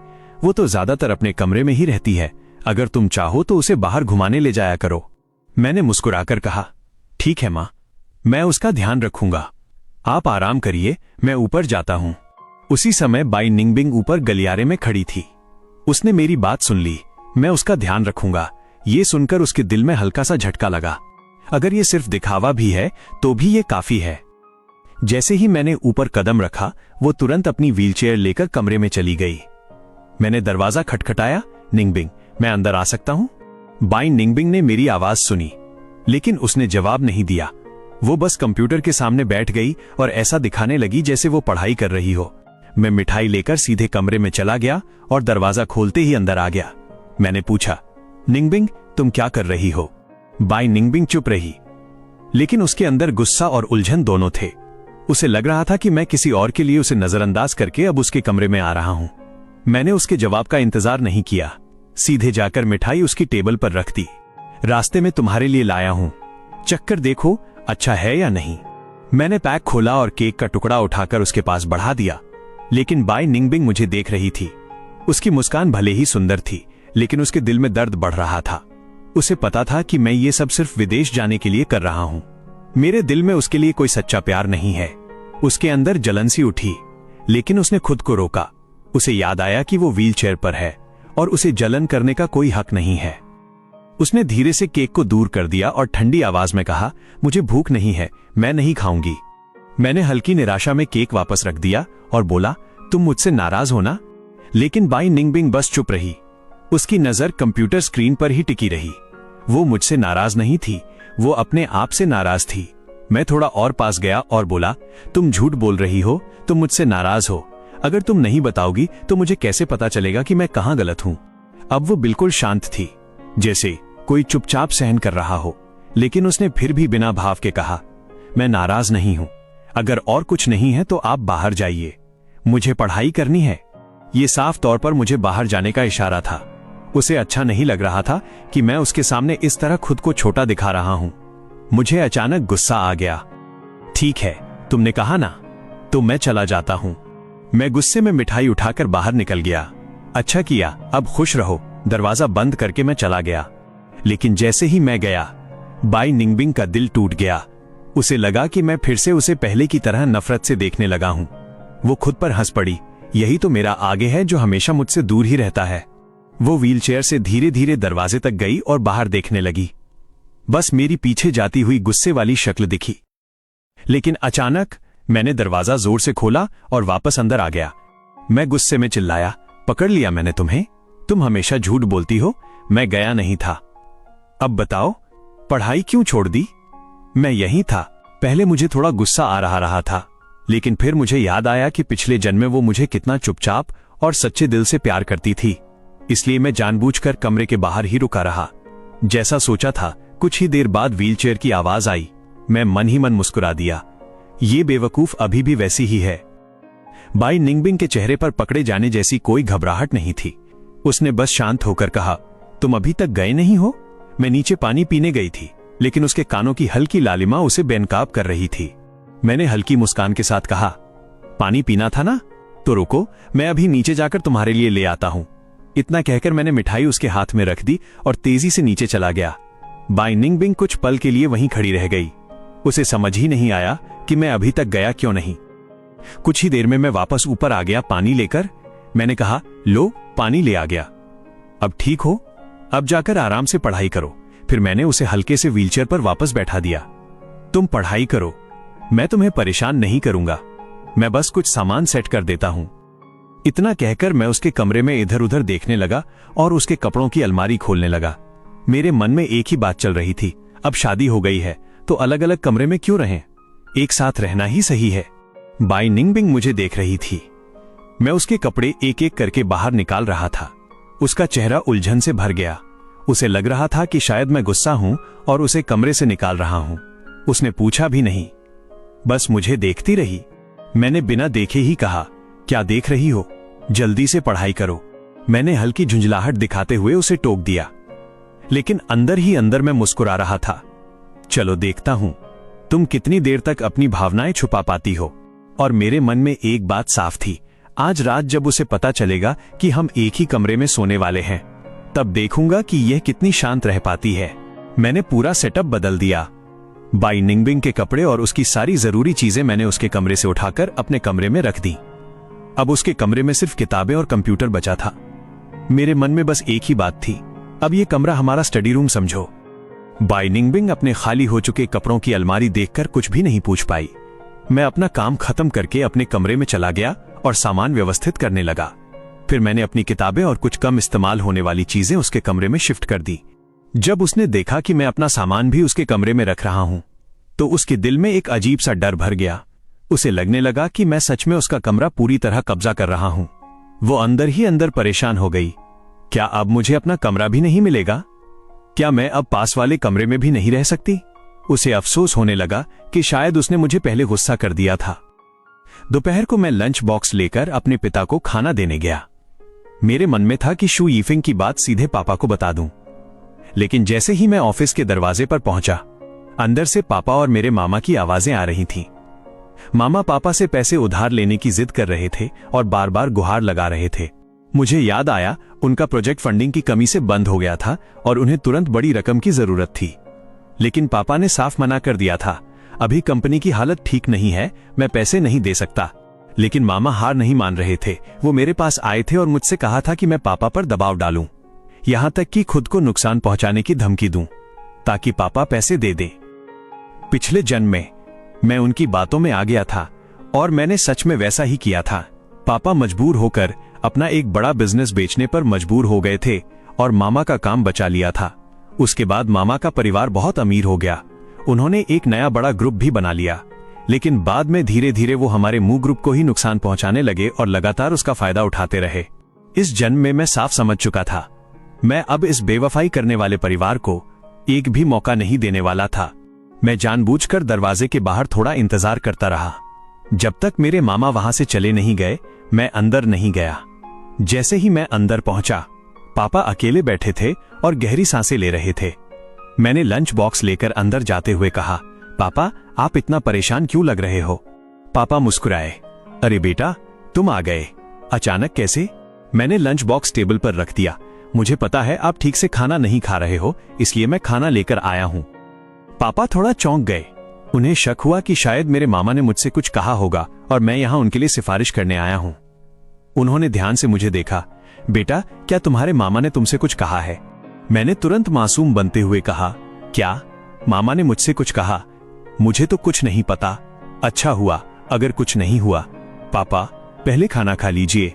वो तो ज्यादातर अपने कमरे में ही रहती है, अगर तुम चाहो तो उसे बाहर घुमाने ले जाया करो। मैंने मुस्कुराकर कहा, ठीक है मां, मैं उसका ध्यान रखूंगा। आप आराम करिए, मैं ऊपर जाता हूं। उसी समय बाई निंगबिंग ऊपर गलियारे में खड़ी थी। उसने मेरी बात सुन ली। मैं उसका ध्यान रखूंगा, ये सुनकर उसके दिल में हल्का सा झटका लगा। अगर ये सिर्फ दिखावा भी है तो भी ये काफी है। जैसे ही मैंने ऊपर कदम रखा, वो तुरंत अपनी व्हीलचेयर लेकर कमरे में चली गई। मैंने दरवाजा खटखटाया, निंगबिंग, मैं अंदर आ सकता हूं? बाई निंगबिंग ने मेरी आवाज सुनी, लेकिन उसने जवाब नहीं दिया। वो बस कंप्यूटर के सामने बैठ गई और ऐसा दिखाने लगी जैसे वो पढ़ाई कर रही हो। मैं मिठाई लेकर सीधे कमरे में चला गया और दरवाजा खोलते ही अंदर आ गया। मैंने पूछा, निंगबिंग, तुम क्या कर रही हो? बाई निंगबिंग चुप रही, लेकिन उसके अंदर गुस्सा और उलझन दोनों थे। उसे लग रहा था कि मैं किसी और के लिए उसे नजरअंदाज करके अब उसके कमरे में आ रहा हूं। मैंने उसके जवाब का इंतजार नहीं किया, सीधे जाकर मिठाई उसकी टेबल पर रख दी। रास्ते में तुम्हारे लिए लाया हूं, चक्कर देखो अच्छा है या नहीं। मैंने पैक खोला और केक का टुकड़ा उठाकर उसके पास बढ़ा दिया, लेकिन बाई निंगबिंग मुझे देख रही थी। उसकी मुस्कान भले ही सुंदर थी, लेकिन उसके दिल में दर्द बढ़ रहा था। उसे पता था कि मैं ये सब सिर्फ विदेश जाने के लिए कर रहा हूं। मेरे दिल में उसके लिए कोई सच्चा प्यार नहीं है। उसके अंदर जलन सी उठी, लेकिन उसने खुद को रोका। उसे याद आया कि वो व्हीलचेयर पर है और उसे जलन करने का कोई हक नहीं है। उसने धीरे से केक को दूर कर दिया और ठंडी आवाज में कहा, मुझे भूख नहीं है, मैं नहीं खाऊंगी। मैंने हल्की निराशा में केक वापस रख दिया और बोला, तुम मुझसे नाराज हो ना? लेकिन बाई निंगबिंग बस चुप रही। उसकी नजर कंप्यूटर स्क्रीन पर ही टिकी रही। वो मुझसे नाराज नहीं थी, वो अपने आप से नाराज थी। मैं थोड़ा और पास गया और बोला, तुम झूठ बोल रही हो, तुम मुझसे नाराज हो। अगर तुम नहीं बताओगी तो मुझे कैसे पता चलेगा कि मैं कहां गलत हूं? अब वो बिल्कुल शांत थी, जैसे कोई चुपचाप सहन कर रहा हो, लेकिन उसने फिर भी बिना भाव के कहा, मैं नाराज नहीं हूं। अगर और कुछ नहीं है तो आप बाहर जाइए, मुझे पढ़ाई करनी है। ये साफ तौर पर मुझे बाहर जाने का इशारा था। उसे अच्छा नहीं लग रहा था कि मैं उसके सामने इस तरह खुद को छोटा दिखा रहा हूं। मुझे अचानक गुस्सा आ गया। ठीक है, तुमने कहा ना, तो मैं चला जाता हूं। मैं गुस्से में मिठाई उठाकर बाहर निकल गया। अच्छा किया, अब खुश रहो। दरवाजा बंद करके मैं चला गया। लेकिन जैसे ही मैं गया, बाई निंगबिंग का दिल टूट गया। उसे लगा कि मैं फिर से उसे पहले की तरह नफरत से देखने लगा हूं। वो खुद पर हंस पड़ी। यही तो मेरा आगे है जो हमेशा मुझसे दूर ही रहता है। वो व्हीलचेयर से धीरे धीरे दरवाजे तक गई और बाहर देखने लगी। बस मेरी पीछे जाती हुई गुस्से वाली शक्ल दिखी। लेकिन अचानक मैंने दरवाजा जोर से खोला और वापस अंदर आ गया। मैं गुस्से में चिल्लाया, पकड़ लिया मैंने तुम्हें? तुम हमेशा झूठ बोलती हो। मैं गया नहीं था। अब बताओ, पढ़ाई क्यों छोड़ दी? मैं यहीं था। पहले मुझे थोड़ा गुस्सा आ रहा था, लेकिन फिर मुझे याद आया कि पिछले जन्म में वो मुझे कितना चुपचाप और सच्चे दिल से प्यार करती थी। इसलिए मैं जानबूझकर कमरे के बाहर ही रुका रहा। जैसा सोचा था, कुछ ही देर बाद व्हीलचेयर की आवाज आई। मैं मन ही मन मुस्कुरा दिया। ये बेवकूफ अभी भी वैसी ही है। बाई निंगबिंग के चेहरे पर पकड़े जाने जैसी कोई घबराहट नहीं थी। उसने बस शांत होकर कहा, तुम अभी तक गए नहीं हो? मैं नीचे पानी पीने गई थी, लेकिन उसके कानों की हल्की लालिमा उसे बेनकाब कर रही थी। मैंने हल्की मुस्कान के साथ कहा, पानी पीना था ना? तो रुको, मैं अभी नीचे जाकर तुम्हारे लिए ले आता हूं। इतना कहकर मैंने मिठाई उसके हाथ में रख दी और तेजी से नीचे चला गया। बाई निंगबिंग कुछ पल के लिए वहीं खड़ी रह गई। उसे समझ ही नहीं आया कि मैं अभी तक गया क्यों नहीं। कुछ ही देर में मैं वापस ऊपर आ गया पानी लेकर। मैंने कहा, लो, पानी ले आ गया। अब ठीक हो? अब जाकर आराम से पढ़ाई करो। फिर मैंने उसे हल्के से व्हीलचेयर पर वापस बैठा दिया। तुम पढ़ाई करो, मैं तुम्हें परेशान नहीं करूंगा। मैं बस कुछ सामान सेट कर देता हूं। इतना कहकर मैं उसके कमरे में इधर उधर देखने लगा और उसके कपड़ों की अलमारी खोलने लगा। मेरे मन में एक ही बात चल रही थी, अब शादी हो गई है तो अलग अलग कमरे में क्यों रहें? एक साथ रहना ही सही है। बाई निंगबिंग मुझे देख रही थी। मैं उसके कपड़े एक एक करके बाहर निकाल रहा था। उसका चेहरा उलझन से भर गया। उसे लग रहा था कि शायद मैं गुस्सा हूं और उसे कमरे से निकाल रहा हूं। उसने पूछा भी नहीं, बस मुझे देखती रही। मैंने बिना देखे ही कहा, क्या देख रही हो? जल्दी से पढ़ाई करो। मैंने हल्की झुंझलाहट दिखाते हुए उसे टोक दिया, लेकिन अंदर ही अंदर मैं मुस्कुरा रहा था। चलो देखता हूं तुम कितनी देर तक अपनी भावनाएं छुपा पाती हो। और मेरे मन में एक बात साफ थी, आज रात जब उसे पता चलेगा कि हम एक ही कमरे में सोने वाले हैं, तब देखूंगा कि यह कितनी शांत रह पाती है। मैंने पूरा सेटअप बदल दिया। बाई निंगबिंग के कपड़े और उसकी सारी जरूरी चीजें मैंने उसके कमरे से उठाकर अपने कमरे में रख दी। अब उसके कमरे में सिर्फ किताबें और कंप्यूटर बचा था। मेरे मन में बस एक ही बात थी, अब ये कमरा हमारा स्टडी रूम समझो। बाई निंगबिंग अपने खाली हो चुके कपड़ों की अलमारी देखकर कुछ भी नहीं पूछ पाई। मैं अपना काम खत्म करके अपने कमरे में चला गया और सामान व्यवस्थित करने लगा। फिर मैंने अपनी किताबें और कुछ कम इस्तेमाल होने वाली चीजें उसके कमरे में शिफ्ट कर दी। जब उसने देखा कि मैं अपना सामान भी उसके कमरे में रख रहा हूं, तो उसके दिल में एक अजीब सा डर भर गया। उसे लगने लगा कि मैं सच में उसका कमरा पूरी तरह कब्जा कर रहा हूं। वो अंदर ही अंदर परेशान हो गई। क्या अब मुझे अपना कमरा भी नहीं मिलेगा? क्या मैं अब पास वाले कमरे में भी नहीं रह सकती? उसे अफसोस होने लगा कि शायद उसने मुझे पहले गुस्सा कर दिया था। दोपहर को मैं लंच बॉक्स लेकर अपने पिता को खाना देने गया। मेरे मन में था कि शू यीफिंग की बात सीधे पापा को बता दूं, लेकिन जैसे ही मैं ऑफिस के दरवाजे पर पहुंचा, अंदर से पापा और मेरे मामा की आवाजें आ रही थीं। मामा पापा से पैसे उधार लेने की जिद कर रहे थे और बार बार गुहार लगा रहे थे। मुझे याद आया उनका प्रोजेक्ट फंडिंग की कमी से बंद हो गया था और उन्हें तुरंत बड़ी रकम की जरूरत थी। लेकिन पापा ने साफ मना कर दिया था, अभी कंपनी की हालत ठीक नहीं है, मैं पैसे नहीं दे सकता। लेकिन मामा हार नहीं मान रहे थे। वो मेरे पास आए थे और मुझसे कहा था कि मैं पापा पर दबाव डालूं, यहां तक कि खुद को नुकसान पहुंचाने की धमकी दूं, ताकि पापा पैसे दे दें। पिछले जन्म में मैं उनकी बातों में आ गया था और मैंने सच में वैसा ही किया था। पापा मजबूर होकर अपना एक बड़ा बिजनेस बेचने पर मजबूर हो गए थे और मामा का काम बचा लिया था। उसके बाद मामा का परिवार बहुत अमीर हो गया। उन्होंने एक नया बड़ा ग्रुप भी बना लिया, लेकिन बाद में धीरे धीरे वो हमारे मुंह ग्रुप को ही नुकसान पहुंचाने लगे और लगातार उसका फायदा उठाते रहे। इस जन्म में मैं साफ समझ चुका था, मैं अब इस बेवफाई करने वाले परिवार को एक भी मौका नहीं देने वाला था। मैं जानबूझकर दरवाजे के बाहर थोड़ा इंतजार करता रहा। जब तक मेरे मामा वहां से चले नहीं गए, मैं अंदर नहीं गया। जैसे ही मैं अंदर पहुंचा, पापा अकेले बैठे थे और गहरी सांसें ले रहे थे। मैंने लंच बॉक्स लेकर अंदर जाते हुए कहा, पापा आप इतना परेशान क्यों लग रहे हो? पापा मुस्कुराए। अरे बेटा, तुम आ गए, अचानक कैसे? मैंने लंच बॉक्स टेबल पर रख दिया। मुझे पता है आप ठीक से खाना नहीं खा रहे हो, इसलिए मैं खाना लेकर आया हूं। पापा थोड़ा चौंक गए। उन्हें शक हुआ कि शायद मेरे मामा ने मुझसे कुछ कहा होगा और मैं यहां उनके लिए सिफारिश करने आया हूं। उन्होंने ध्यान से मुझे देखा। बेटा, क्या तुम्हारे मामा ने तुमसे कुछ कहा है? मैंने तुरंत मासूम बनते हुए कहा, क्या मामा ने मुझसे कुछ कहा? मुझे तो कुछ नहीं पता। अच्छा हुआ अगर कुछ नहीं हुआ। पापा पहले खाना खा लीजिए।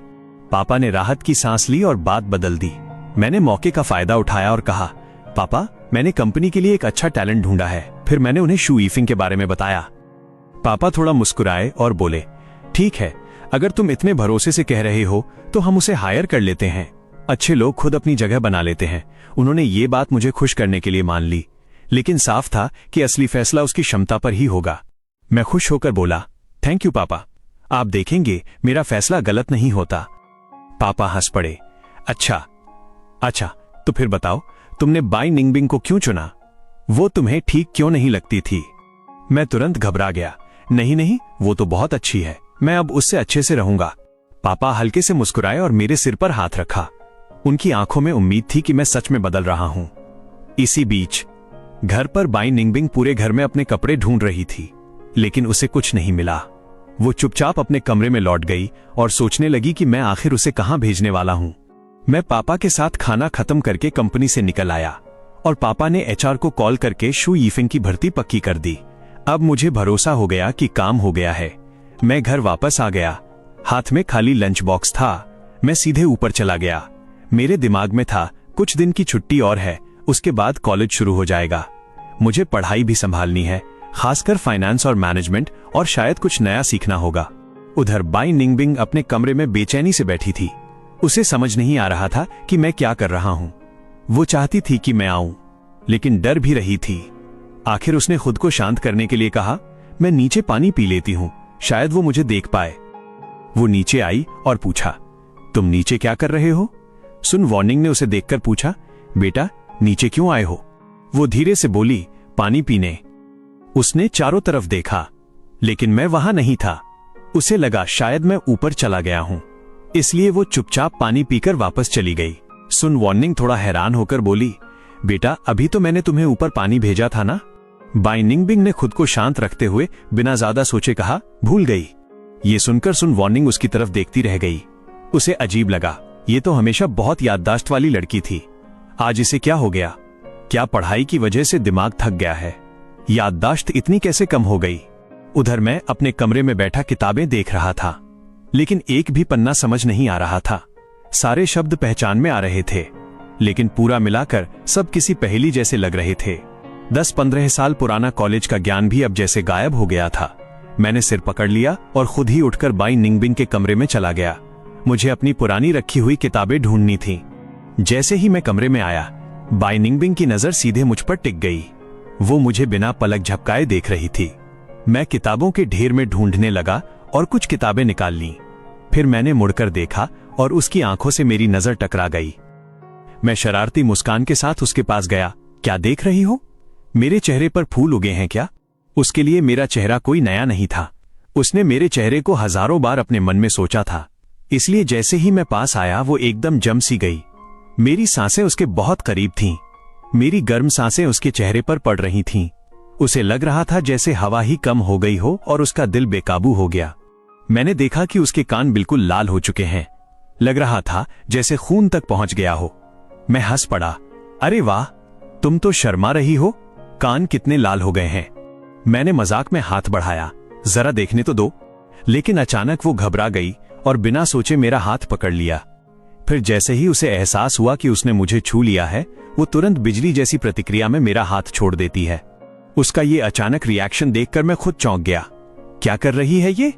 पापा ने राहत की सांस ली और बात बदल दी। मैंने मौके का फायदा उठाया और कहा, पापा मैंने कंपनी के लिए एक अच्छा टैलेंट ढूंढा है। फिर मैंने उन्हें शू यीफिंग के बारे में बताया। पापा थोड़ा मुस्कुराए और बोले, ठीक है, अगर तुम इतने भरोसे से कह रहे हो तो हम उसे हायर कर लेते हैं। अच्छे लोग खुद अपनी जगह बना लेते हैं। उन्होंने ये बात मुझे खुश करने के लिए मान ली, लेकिन साफ था कि असली फैसला उसकी क्षमता पर ही होगा। मैं खुश होकर बोला, थैंक यू पापा, आप देखेंगे मेरा फैसला गलत नहीं होता। पापा हंस पड़े। अच्छा, तो फिर बताओ तुमने बाई निंगबिंग को क्यों चुना? वो तुम्हें ठीक क्यों नहीं लगती थी? मैं तुरंत घबरा गया। नहीं, वो तो बहुत अच्छी है, मैं अब उससे अच्छे से रहूंगा। पापा हल्के से मुस्कुराए और मेरे सिर पर हाथ रखा। उनकी आंखों में उम्मीद थी कि मैं सच में बदल रहा हूं। इसी बीच घर पर बाई निंगबिंग पूरे घर में अपने कपड़े ढूंढ रही थी, लेकिन उसे कुछ नहीं मिला। वो चुपचाप अपने कमरे में लौट गई और सोचने लगी कि मैं आखिर उसे कहां भेजने वाला हूं। मैं पापा के साथ खाना खत्म करके कंपनी से निकल आया और पापा ने एचआर को कॉल करके शू यीफिंग की भर्ती पक्की कर दी। अब मुझे भरोसा हो गया कि काम हो गया है। मैं घर वापस आ गया। हाथ में खाली लंच बॉक्स था। मैं सीधे ऊपर चला गया। मेरे दिमाग में था, कुछ दिन की छुट्टी और है, उसके बाद कॉलेज शुरू हो जाएगा। मुझे पढ़ाई भी संभालनी है, खासकर फाइनेंस और मैनेजमेंट, और शायद कुछ नया सीखना होगा। उधर बाई निंगबिंग अपने कमरे में बेचैनी से बैठी थी। उसे समझ नहीं आ रहा था कि मैं क्या कर रहा हूं। वो चाहती थी कि मैं आऊं, लेकिन डर भी रही थी। आखिर उसने खुद को शांत करने के लिए कहा, मैं नीचे पानी पी लेती हूं, शायद वो मुझे देख पाए। वो नीचे आई और पूछा, तुम नीचे क्या कर रहे हो? सुन वार्निंग ने उसे देखकर पूछा, बेटा नीचे क्यों आए हो? वो धीरे से बोली, पानी पीने। उसने चारों तरफ देखा, लेकिन मैं वहां नहीं था। उसे लगा शायद मैं ऊपर चला गया हूं, इसलिए वो चुपचाप पानी पीकर वापस चली गई। सुन वार्निंग थोड़ा हैरान होकर बोली, बेटा अभी तो मैंने तुम्हें ऊपर पानी भेजा था ना? बाई निंगबिंग ने खुद को शांत रखते हुए बिना ज्यादा सोचे कहा, भूल गई। ये सुनकर सुन वार्निंग उसकी तरफ देखती रह गई। उसे अजीब लगा, ये तो हमेशा बहुत याददाश्त वाली लड़की थी, आज इसे क्या हो गया? क्या पढ़ाई की वजह से दिमाग थक गया है? याददाश्त इतनी कैसे कम हो गई? उधर मैं अपने कमरे में बैठा किताबें देख रहा था, लेकिन एक भी पन्ना समझ नहीं आ रहा था। सारे शब्द पहचान में आ रहे थे, लेकिन पूरा मिलाकर सब किसी पहेली जैसे लग रहे थे। 10-15 साल पुराना कॉलेज का ज्ञान भी अब जैसे गायब हो गया था। मैंने सिर पकड़ लिया और खुद ही उठकर बाई निंगबिंग के कमरे में चला गया। मुझे अपनी पुरानी रखी हुई किताबें ढूंढनी थीं। जैसे ही मैं कमरे में आया, बाई निंगबिंग की नजर सीधे मुझ पर टिक गई। वो मुझे बिना पलक झपकाए देख रही थी। मैं किताबों के ढेर में ढूंढने लगा और कुछ किताबें निकाल लीं। फिर मैंने मुड़कर देखा और उसकी आंखों से मेरी नजर टकरा गई। मैं शरारती मुस्कान के साथ उसके पास गया। क्या देख रही हो? मेरे चेहरे पर फूल उगे हैं क्या? उसके लिए मेरा चेहरा कोई नया नहीं था। उसने मेरे चेहरे को हजारों बार अपने मन में सोचा था, इसलिए जैसे ही मैं पास आया वो एकदम जम सी गई। मेरी सांसें उसके बहुत करीब थीं। मेरी गर्म सांसें उसके चेहरे पर पड़ रही थीं। उसे लग रहा था जैसे हवा ही कम हो गई हो और उसका दिल बेकाबू हो गया। मैंने देखा कि उसके कान बिल्कुल लाल हो चुके हैं। लग रहा था जैसे खून तक पहुंच गया हो। मैं हंस पड़ा। अरे वाह, तुम तो शर्मा रही हो। कान कितने लाल हो गए हैं। मैंने मजाक में हाथ बढ़ाया, जरा देखने तो दो। लेकिन अचानक वो घबरा गई और बिना सोचे मेरा हाथ पकड़ लिया। फिर जैसे ही उसे एहसास हुआ कि उसने मुझे छू लिया है, वो तुरंत बिजली जैसी प्रतिक्रिया में मेरा हाथ छोड़ देती है। उसका ये अचानक रिएक्शन देखकर मैं खुद चौंक गया। क्या कर रही है ये?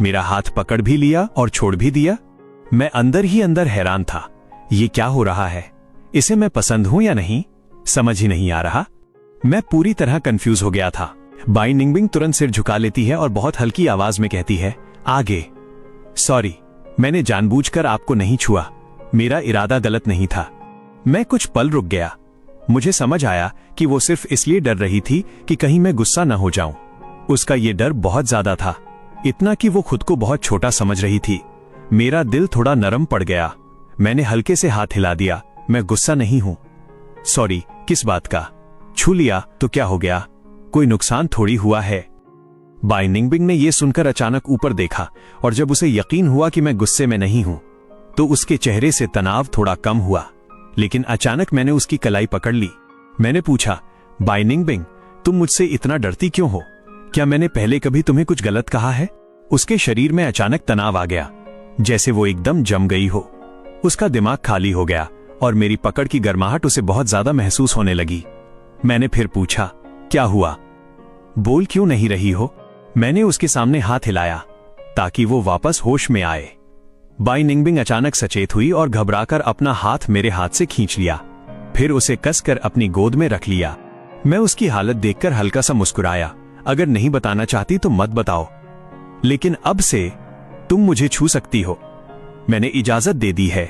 मेरा हाथ पकड़ भी लिया और छोड़ भी दिया। मैं अंदर ही अंदर हैरान था। ये क्या हो रहा है? इसे मैं पसंद हूं या नहीं, समझ ही नहीं आ रहा। मैं पूरी तरह कंफ्यूज हो गया था। बाई निंगबिंग तुरंत सिर झुका लेती है और बहुत हल्की आवाज में कहती है, आगे। सॉरी, मैंने जानबूझकर आपको नहीं छुआ। मेरा इरादा गलत नहीं था। मैं कुछ पल रुक गया। मुझे समझ आया कि वो सिर्फ इसलिए डर रही थी कि कहीं मैं गुस्सा न हो जाऊं। उसका ये डर बहुत ज्यादा था, इतना कि वो खुद को बहुत छोटा समझ रही थी। मेरा दिल थोड़ा नरम पड़ गया। मैंने हल्के से हाथ हिला दिया। मैं गुस्सा नहीं हूं। सॉरी, किस बात का? छू लिया तो क्या हो गया? कोई नुकसान थोड़ी हुआ है। बाई निंगबिंग ने यह सुनकर अचानक ऊपर देखा और जब उसे यकीन हुआ कि मैं गुस्से में नहीं हूं, तो उसके चेहरे से तनाव थोड़ा कम हुआ। लेकिन अचानक मैंने उसकी कलाई पकड़ ली। मैंने पूछा, बाई निंगबिंग, तुम मुझसे इतना डरती क्यों हो? क्या मैंने पहले कभी तुम्हें कुछ गलत कहा है? उसके शरीर में अचानक तनाव आ गया, जैसे वो एकदम जम गई हो। उसका दिमाग खाली हो गया और मेरी पकड़ की गर्माहट उसे बहुत ज्यादा महसूस होने लगी। मैंने फिर पूछा, क्या हुआ? बोल क्यों नहीं रही हो? मैंने उसके सामने हाथ हिलाया ताकि वो वापस होश में आए। बाई निंगबिंग अचानक सचेत हुई और घबराकर अपना हाथ मेरे हाथ से खींच लिया। फिर उसे कसकर अपनी गोद में रख लिया। मैं उसकी हालत देखकर हल्का सा मुस्कुराया। अगर नहीं बताना चाहती तो मत बताओ, लेकिन अब से तुम मुझे छू सकती हो। मैंने इजाजत दे दी है।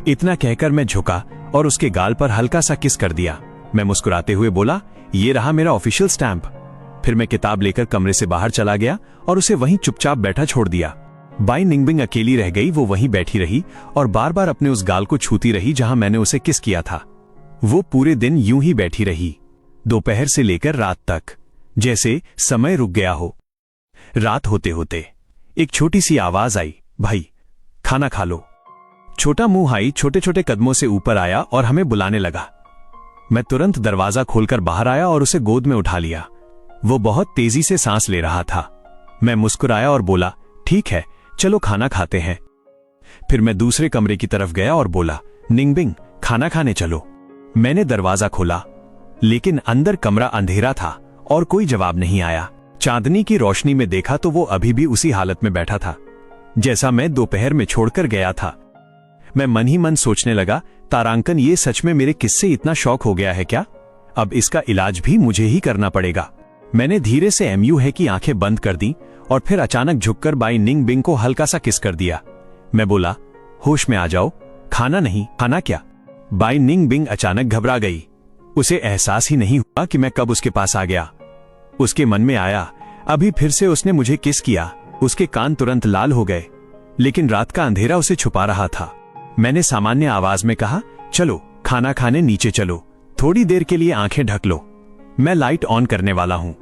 इतना कहकर मैं झुका और उसके गाल पर हल्का सा किस कर दिया। मैं मुस्कुराते हुए बोला, ये रहा मेरा ऑफिशियल स्टैंप। फिर मैं किताब लेकर कमरे से बाहर चला गया और उसे वहीं चुपचाप बैठा छोड़ दिया। बाई निंगबिंग अकेली रह गई। वो वहीं बैठी रही और बार बार अपने उस गाल को छूती रही जहां मैंने उसे किस किया था। वो पूरे दिन यूं ही बैठी रही, दोपहर से लेकर रात तक, जैसे समय रुक गया हो। रात होते होते एक छोटी सी आवाज आई, भाई खाना खा लो। छोटा मुंह हाई छोटे छोटे कदमों से ऊपर आया और हमें बुलाने लगा। मैं तुरंत दरवाजा खोलकर बाहर आया और उसे गोद में उठा लिया। वो बहुत तेजी से सांस ले रहा था। मैं मुस्कुराया और बोला, ठीक है, चलो खाना खाते हैं। फिर मैं दूसरे कमरे की तरफ गया और बोला, निंगबिंग, खाना खाने चलो। मैंने दरवाजा खोला, लेकिन अंदर कमरा अंधेरा था और कोई जवाब नहीं आया। चांदनी की रोशनी में देखा तो वो अभी भी उसी हालत में बैठा था जैसा मैं दोपहर में छोड़कर गया था। मैं मन ही मन सोचने लगा, तारांकन, ये सच में मेरे किस्से इतना शौक हो गया है क्या? अब इसका इलाज भी मुझे ही करना पड़ेगा। मैंने धीरे से एमयू है की आंखें बंद कर दी और फिर अचानक झुककर बाई निंगबिंग को हल्का सा किस कर दिया। मैं बोला, होश में आ जाओ, खाना नहीं। खाना क्या? बाई निंगबिंग अचानक घबरा गई। उसे एहसास ही नहीं हुआ कि मैं कब उसके पास आ गया। उसके मन में आया, अभी फिर से उसने मुझे किस किया। उसके कान तुरंत लाल हो गए, लेकिन रात का अंधेरा उसे छुपा रहा था। मैंने सामान्य आवाज में कहा, चलो खाना खाने नीचे चलो, थोड़ी देर के लिए आंखें ढक लो, मैं लाइट ऑन करने वाला हूं।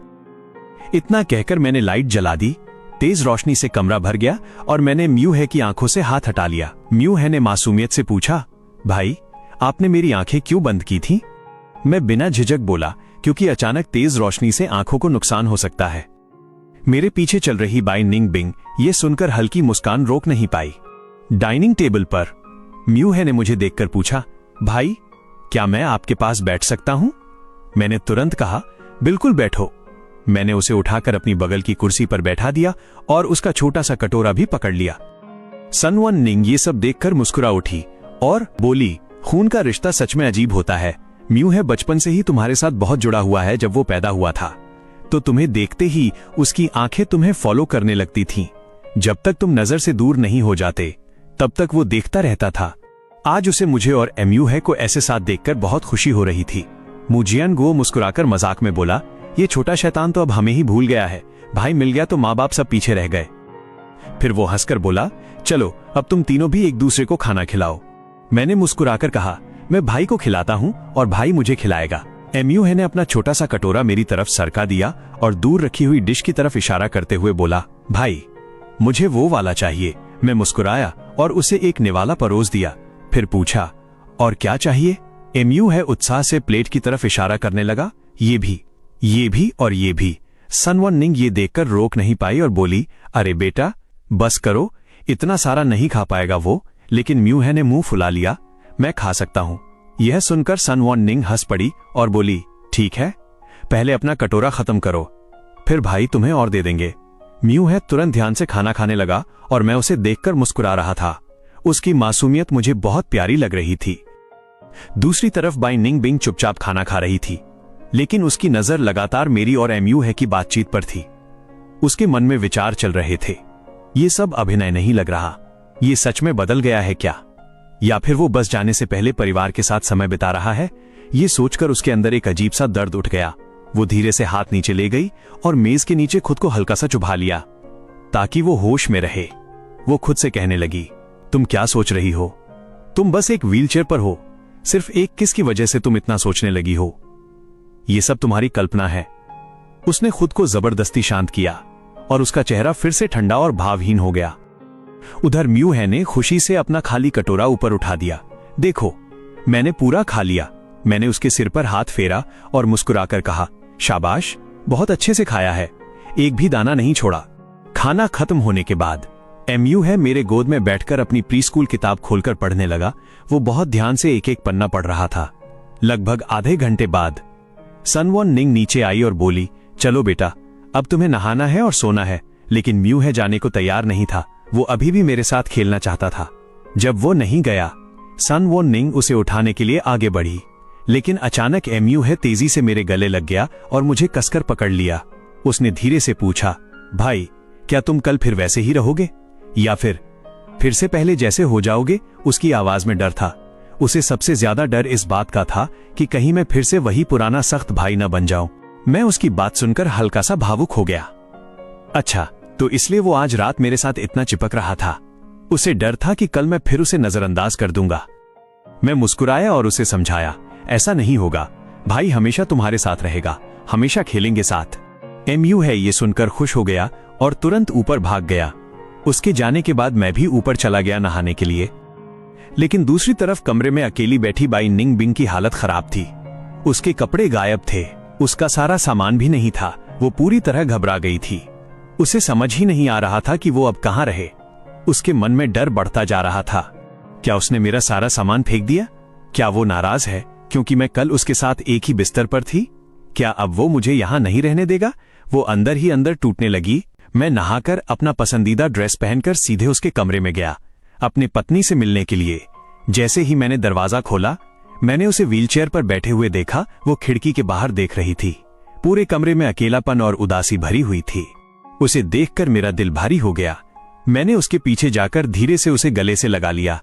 इतना कहकर मैंने लाइट जला दी। तेज रोशनी से कमरा भर गया और मैंने म्यू है की आंखों से हाथ हटा लिया। म्यू है ने मासूमियत से पूछा, भाई आपने मेरी आंखें क्यों बंद की थी? मैं बिना झिझक बोला, क्योंकि अचानक तेज रोशनी से आंखों को नुकसान हो सकता है। मेरे पीछे चल रही बाई निंग बिंग ये सुनकर हल्की मुस्कान रोक नहीं पाई। डाइनिंग टेबल पर म्यू है ने मुझे देखकर पूछा, भाई क्या मैं आपके पास बैठ सकता हूं? मैंने तुरंत कहा, बिल्कुल बैठो। मैंने उसे उठाकर अपनी बगल की कुर्सी पर बैठा दिया और उसका छोटा सा कटोरा भी पकड़ लिया। सनवन निंग ये सब देखकर मुस्कुरा उठी और बोली, खून का रिश्ता सच में अजीब होता है। म्यू है बचपन से ही तुम्हारे साथ बहुत जुड़ा हुआ है। जब वो पैदा हुआ था तो तुम्हें देखते ही उसकी आंखें तुम्हें फॉलो करने लगती थीं। जब तक तुम नजर से दूर नहीं हो जाते तब तक वो देखता रहता था। आज उसे मुझे और एमयू है को ऐसे साथ देखकर बहुत खुशी हो रही थी। मुजियन गो मुस्कुराकर मजाक में बोला, ये छोटा शैतान तो अब हमें ही भूल गया है। भाई मिल गया तो माँ बाप सब पीछे रह गए। फिर वो हंसकर बोला, चलो अब तुम तीनों भी एक दूसरे को खाना खिलाओ। मैंने मुस्कुराकर कहा, मैं भाई को खिलाता हूँ और भाई मुझे खिलाएगा। एमयू है ने अपना छोटा सा कटोरा मेरी तरफ सरका दिया और दूर रखी हुई डिश की तरफ इशारा करते हुए बोला, भाई मुझे वो वाला चाहिए। मैं मुस्कुराया और उसे एक निवाला परोस दिया। फिर पूछा, और क्या चाहिए? एमयू है उत्साह से प्लेट की तरफ इशारा करने लगा, ये भी और ये भी। सनवन निंग ये देखकर रोक नहीं पाई और बोली, अरे बेटा बस करो, इतना सारा नहीं खा पाएगा वो। लेकिन म्यू है ने मुंह फुला लिया, मैं खा सकता हूं। यह सुनकर सनवन निंग हंस पड़ी और बोली, ठीक है पहले अपना कटोरा खत्म करो, फिर भाई तुम्हें और दे देंगे। म्यू है तुरंत ध्यान से खाना खाने लगा और मैं उसे देखकर मुस्कुरा रहा था। उसकी मासूमियत मुझे बहुत प्यारी लग रही थी। दूसरी तरफ बाई निंग बिंग चुपचाप खाना खा रही थी, लेकिन उसकी नजर लगातार मेरी और एमयू है की बातचीत पर थी। उसके मन में विचार चल रहे थे, ये सब अभिनय नहीं लग रहा, ये सच में बदल गया है क्या, या फिर वो बस जाने से पहले परिवार के साथ समय बिता रहा है। ये सोचकर उसके अंदर एक अजीब सा दर्द उठ गया। वो धीरे से हाथ नीचे ले गई और मेज के नीचे खुद को हल्का सा चुभा लिया ताकि वो होश में रहे। वो खुद से कहने लगी, तुम क्या सोच रही हो? तुम बस एक व्हीलचेयर पर हो। सिर्फ एक किस की वजह से तुम इतना सोचने लगी हो? ये सब तुम्हारी कल्पना है। उसने खुद को जबरदस्ती शांत किया और उसका चेहरा फिर से ठंडा और भावहीन हो गया। उधर म्यू है ने खुशी से अपना खाली कटोरा ऊपर उठा दिया। देखो मैंने पूरा खा लिया। मैंने उसके सिर पर हाथ फेरा और मुस्कुराकर कहा, शाबाश, बहुत अच्छे से खाया है, एक भी दाना नहीं छोड़ा। खाना खत्म होने के बाद एमयू है मेरे गोद में बैठकर अपनी प्री स्कूल किताब खोलकर पढ़ने लगा। वो बहुत ध्यान से एक एक पन्ना पढ़ रहा था। लगभग आधे घंटे बाद सनवन निंग नीचे आई और बोली, चलो बेटा अब तुम्हें नहाना है और सोना है। लेकिन म्यू है जाने को तैयार नहीं था। वो अभी भी मेरे साथ खेलना चाहता था। जब वो नहीं गया, सनवन निंग उसे उठाने के लिए आगे बढ़ी, लेकिन अचानक एमयू है तेजी से मेरे गले लग गया और मुझे कसकर पकड़ लिया। उसने धीरे से पूछा, भाई क्या तुम कल फिर वैसे ही रहोगे या फिर से पहले जैसे हो जाओगे? उसकी आवाज में डर था। उसे सबसे ज्यादा डर इस बात का था कि कहीं मैं फिर से वही पुराना सख्त भाई न बन जाऊं। मैं उसकी बात सुनकर हल्का सा भावुक हो गया। अच्छा, तो इसलिए वो आज रात मेरे साथ इतना चिपक रहा था। उसे डर था कि कल मैं फिर उसे नजरअंदाज कर दूंगा। मैं मुस्कुराया और उसे समझाया, ऐसा नहीं होगा, भाई हमेशा तुम्हारे साथ रहेगा, हमेशा खेलेंगे साथ। एमयू है ये सुनकर खुश हो गया और तुरंत ऊपर भाग गया। उसके जाने के बाद मैं भी ऊपर चला गया नहाने के लिए। लेकिन दूसरी तरफ कमरे में अकेली बैठी बाई निंग बिंग की हालत खराब थी। उसके कपड़े गायब थे, उसका सारा सामान भी नहीं था। वो पूरी तरह घबरा गई थी। उसे समझ ही नहीं आ रहा था कि वो अब कहां रहे। उसके मन में डर बढ़ता जा रहा था। क्या उसने मेरा सारा सामान फेंक दिया? क्या वो नाराज है क्योंकि मैं कल उसके साथ एक ही बिस्तर पर थी? क्या अब वो मुझे यहां नहीं रहने देगा? वो अंदर ही अंदर टूटने लगी। मैं नहाकर अपना पसंदीदा ड्रेस पहनकर सीधे उसके कमरे में गया अपनी पत्नी से मिलने के लिए। जैसे ही मैंने दरवाजा खोला, मैंने उसे व्हीलचेयर पर बैठे हुए देखा। वो खिड़की के बाहर देख रही थी। पूरे कमरे में अकेलापन और उदासी भरी हुई थी। उसे देखकर मेरा दिल भारी हो गया। मैंने उसके पीछे जाकर धीरे से उसे गले से लगा लिया।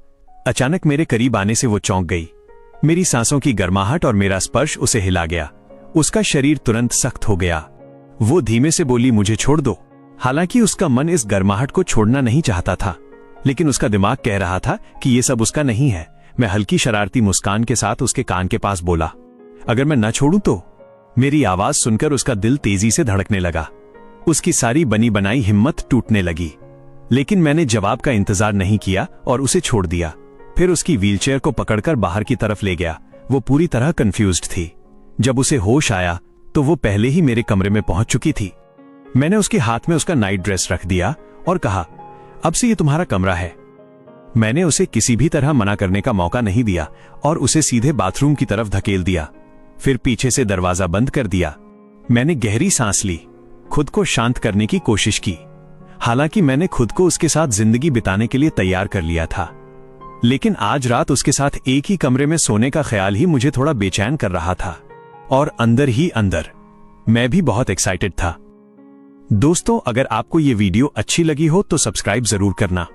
अचानक मेरे करीब आने से वो चौंक गई। मेरी सांसों की गर्माहट और मेरा स्पर्श उसे हिला गया। उसका शरीर तुरंत सख्त हो गया। वो धीमे से बोली, मुझे छोड़ दो। हालांकि उसका मन इस गर्माहट को छोड़ना नहीं चाहता था, लेकिन उसका दिमाग कह रहा था कि ये सब उसका नहीं है। मैं हल्की शरारती मुस्कान के साथ उसके कान के पास बोला, अगर मैं न छोड़ूं तो? मेरी आवाज सुनकर उसका दिल तेजी से धड़कने लगा। उसकी सारी बनी बनाई हिम्मत टूटने लगी। लेकिन मैंने जवाब का इंतजार नहीं किया और उसे छोड़ दिया। फिर उसकी व्हीलचेयर को पकड़कर बाहर की तरफ ले गया। वो पूरी तरह कंफ्यूज्ड थी। जब उसे होश आया तो वो पहले ही मेरे कमरे में पहुंच चुकी थी। मैंने उसके हाथ में उसका नाइट ड्रेस रख दिया और कहा, अब से ये तुम्हारा कमरा है। मैंने उसे किसी भी तरह मना करने का मौका नहीं दिया और उसे सीधे बाथरूम की तरफ धकेल दिया। फिर पीछे से दरवाजा बंद कर दिया। मैंने गहरी सांस ली, खुद को शांत करने की कोशिश की। हालांकि मैंने खुद को उसके साथ जिंदगी बिताने के लिए तैयार कर लिया था, लेकिन आज रात उसके साथ एक ही कमरे में सोने का ख्याल ही मुझे थोड़ा बेचैन कर रहा था। और अंदर ही अंदर मैं भी बहुत एक्साइटेड था। दोस्तों, अगर आपको ये वीडियो अच्छी लगी हो तो सब्सक्राइब जरूर करना।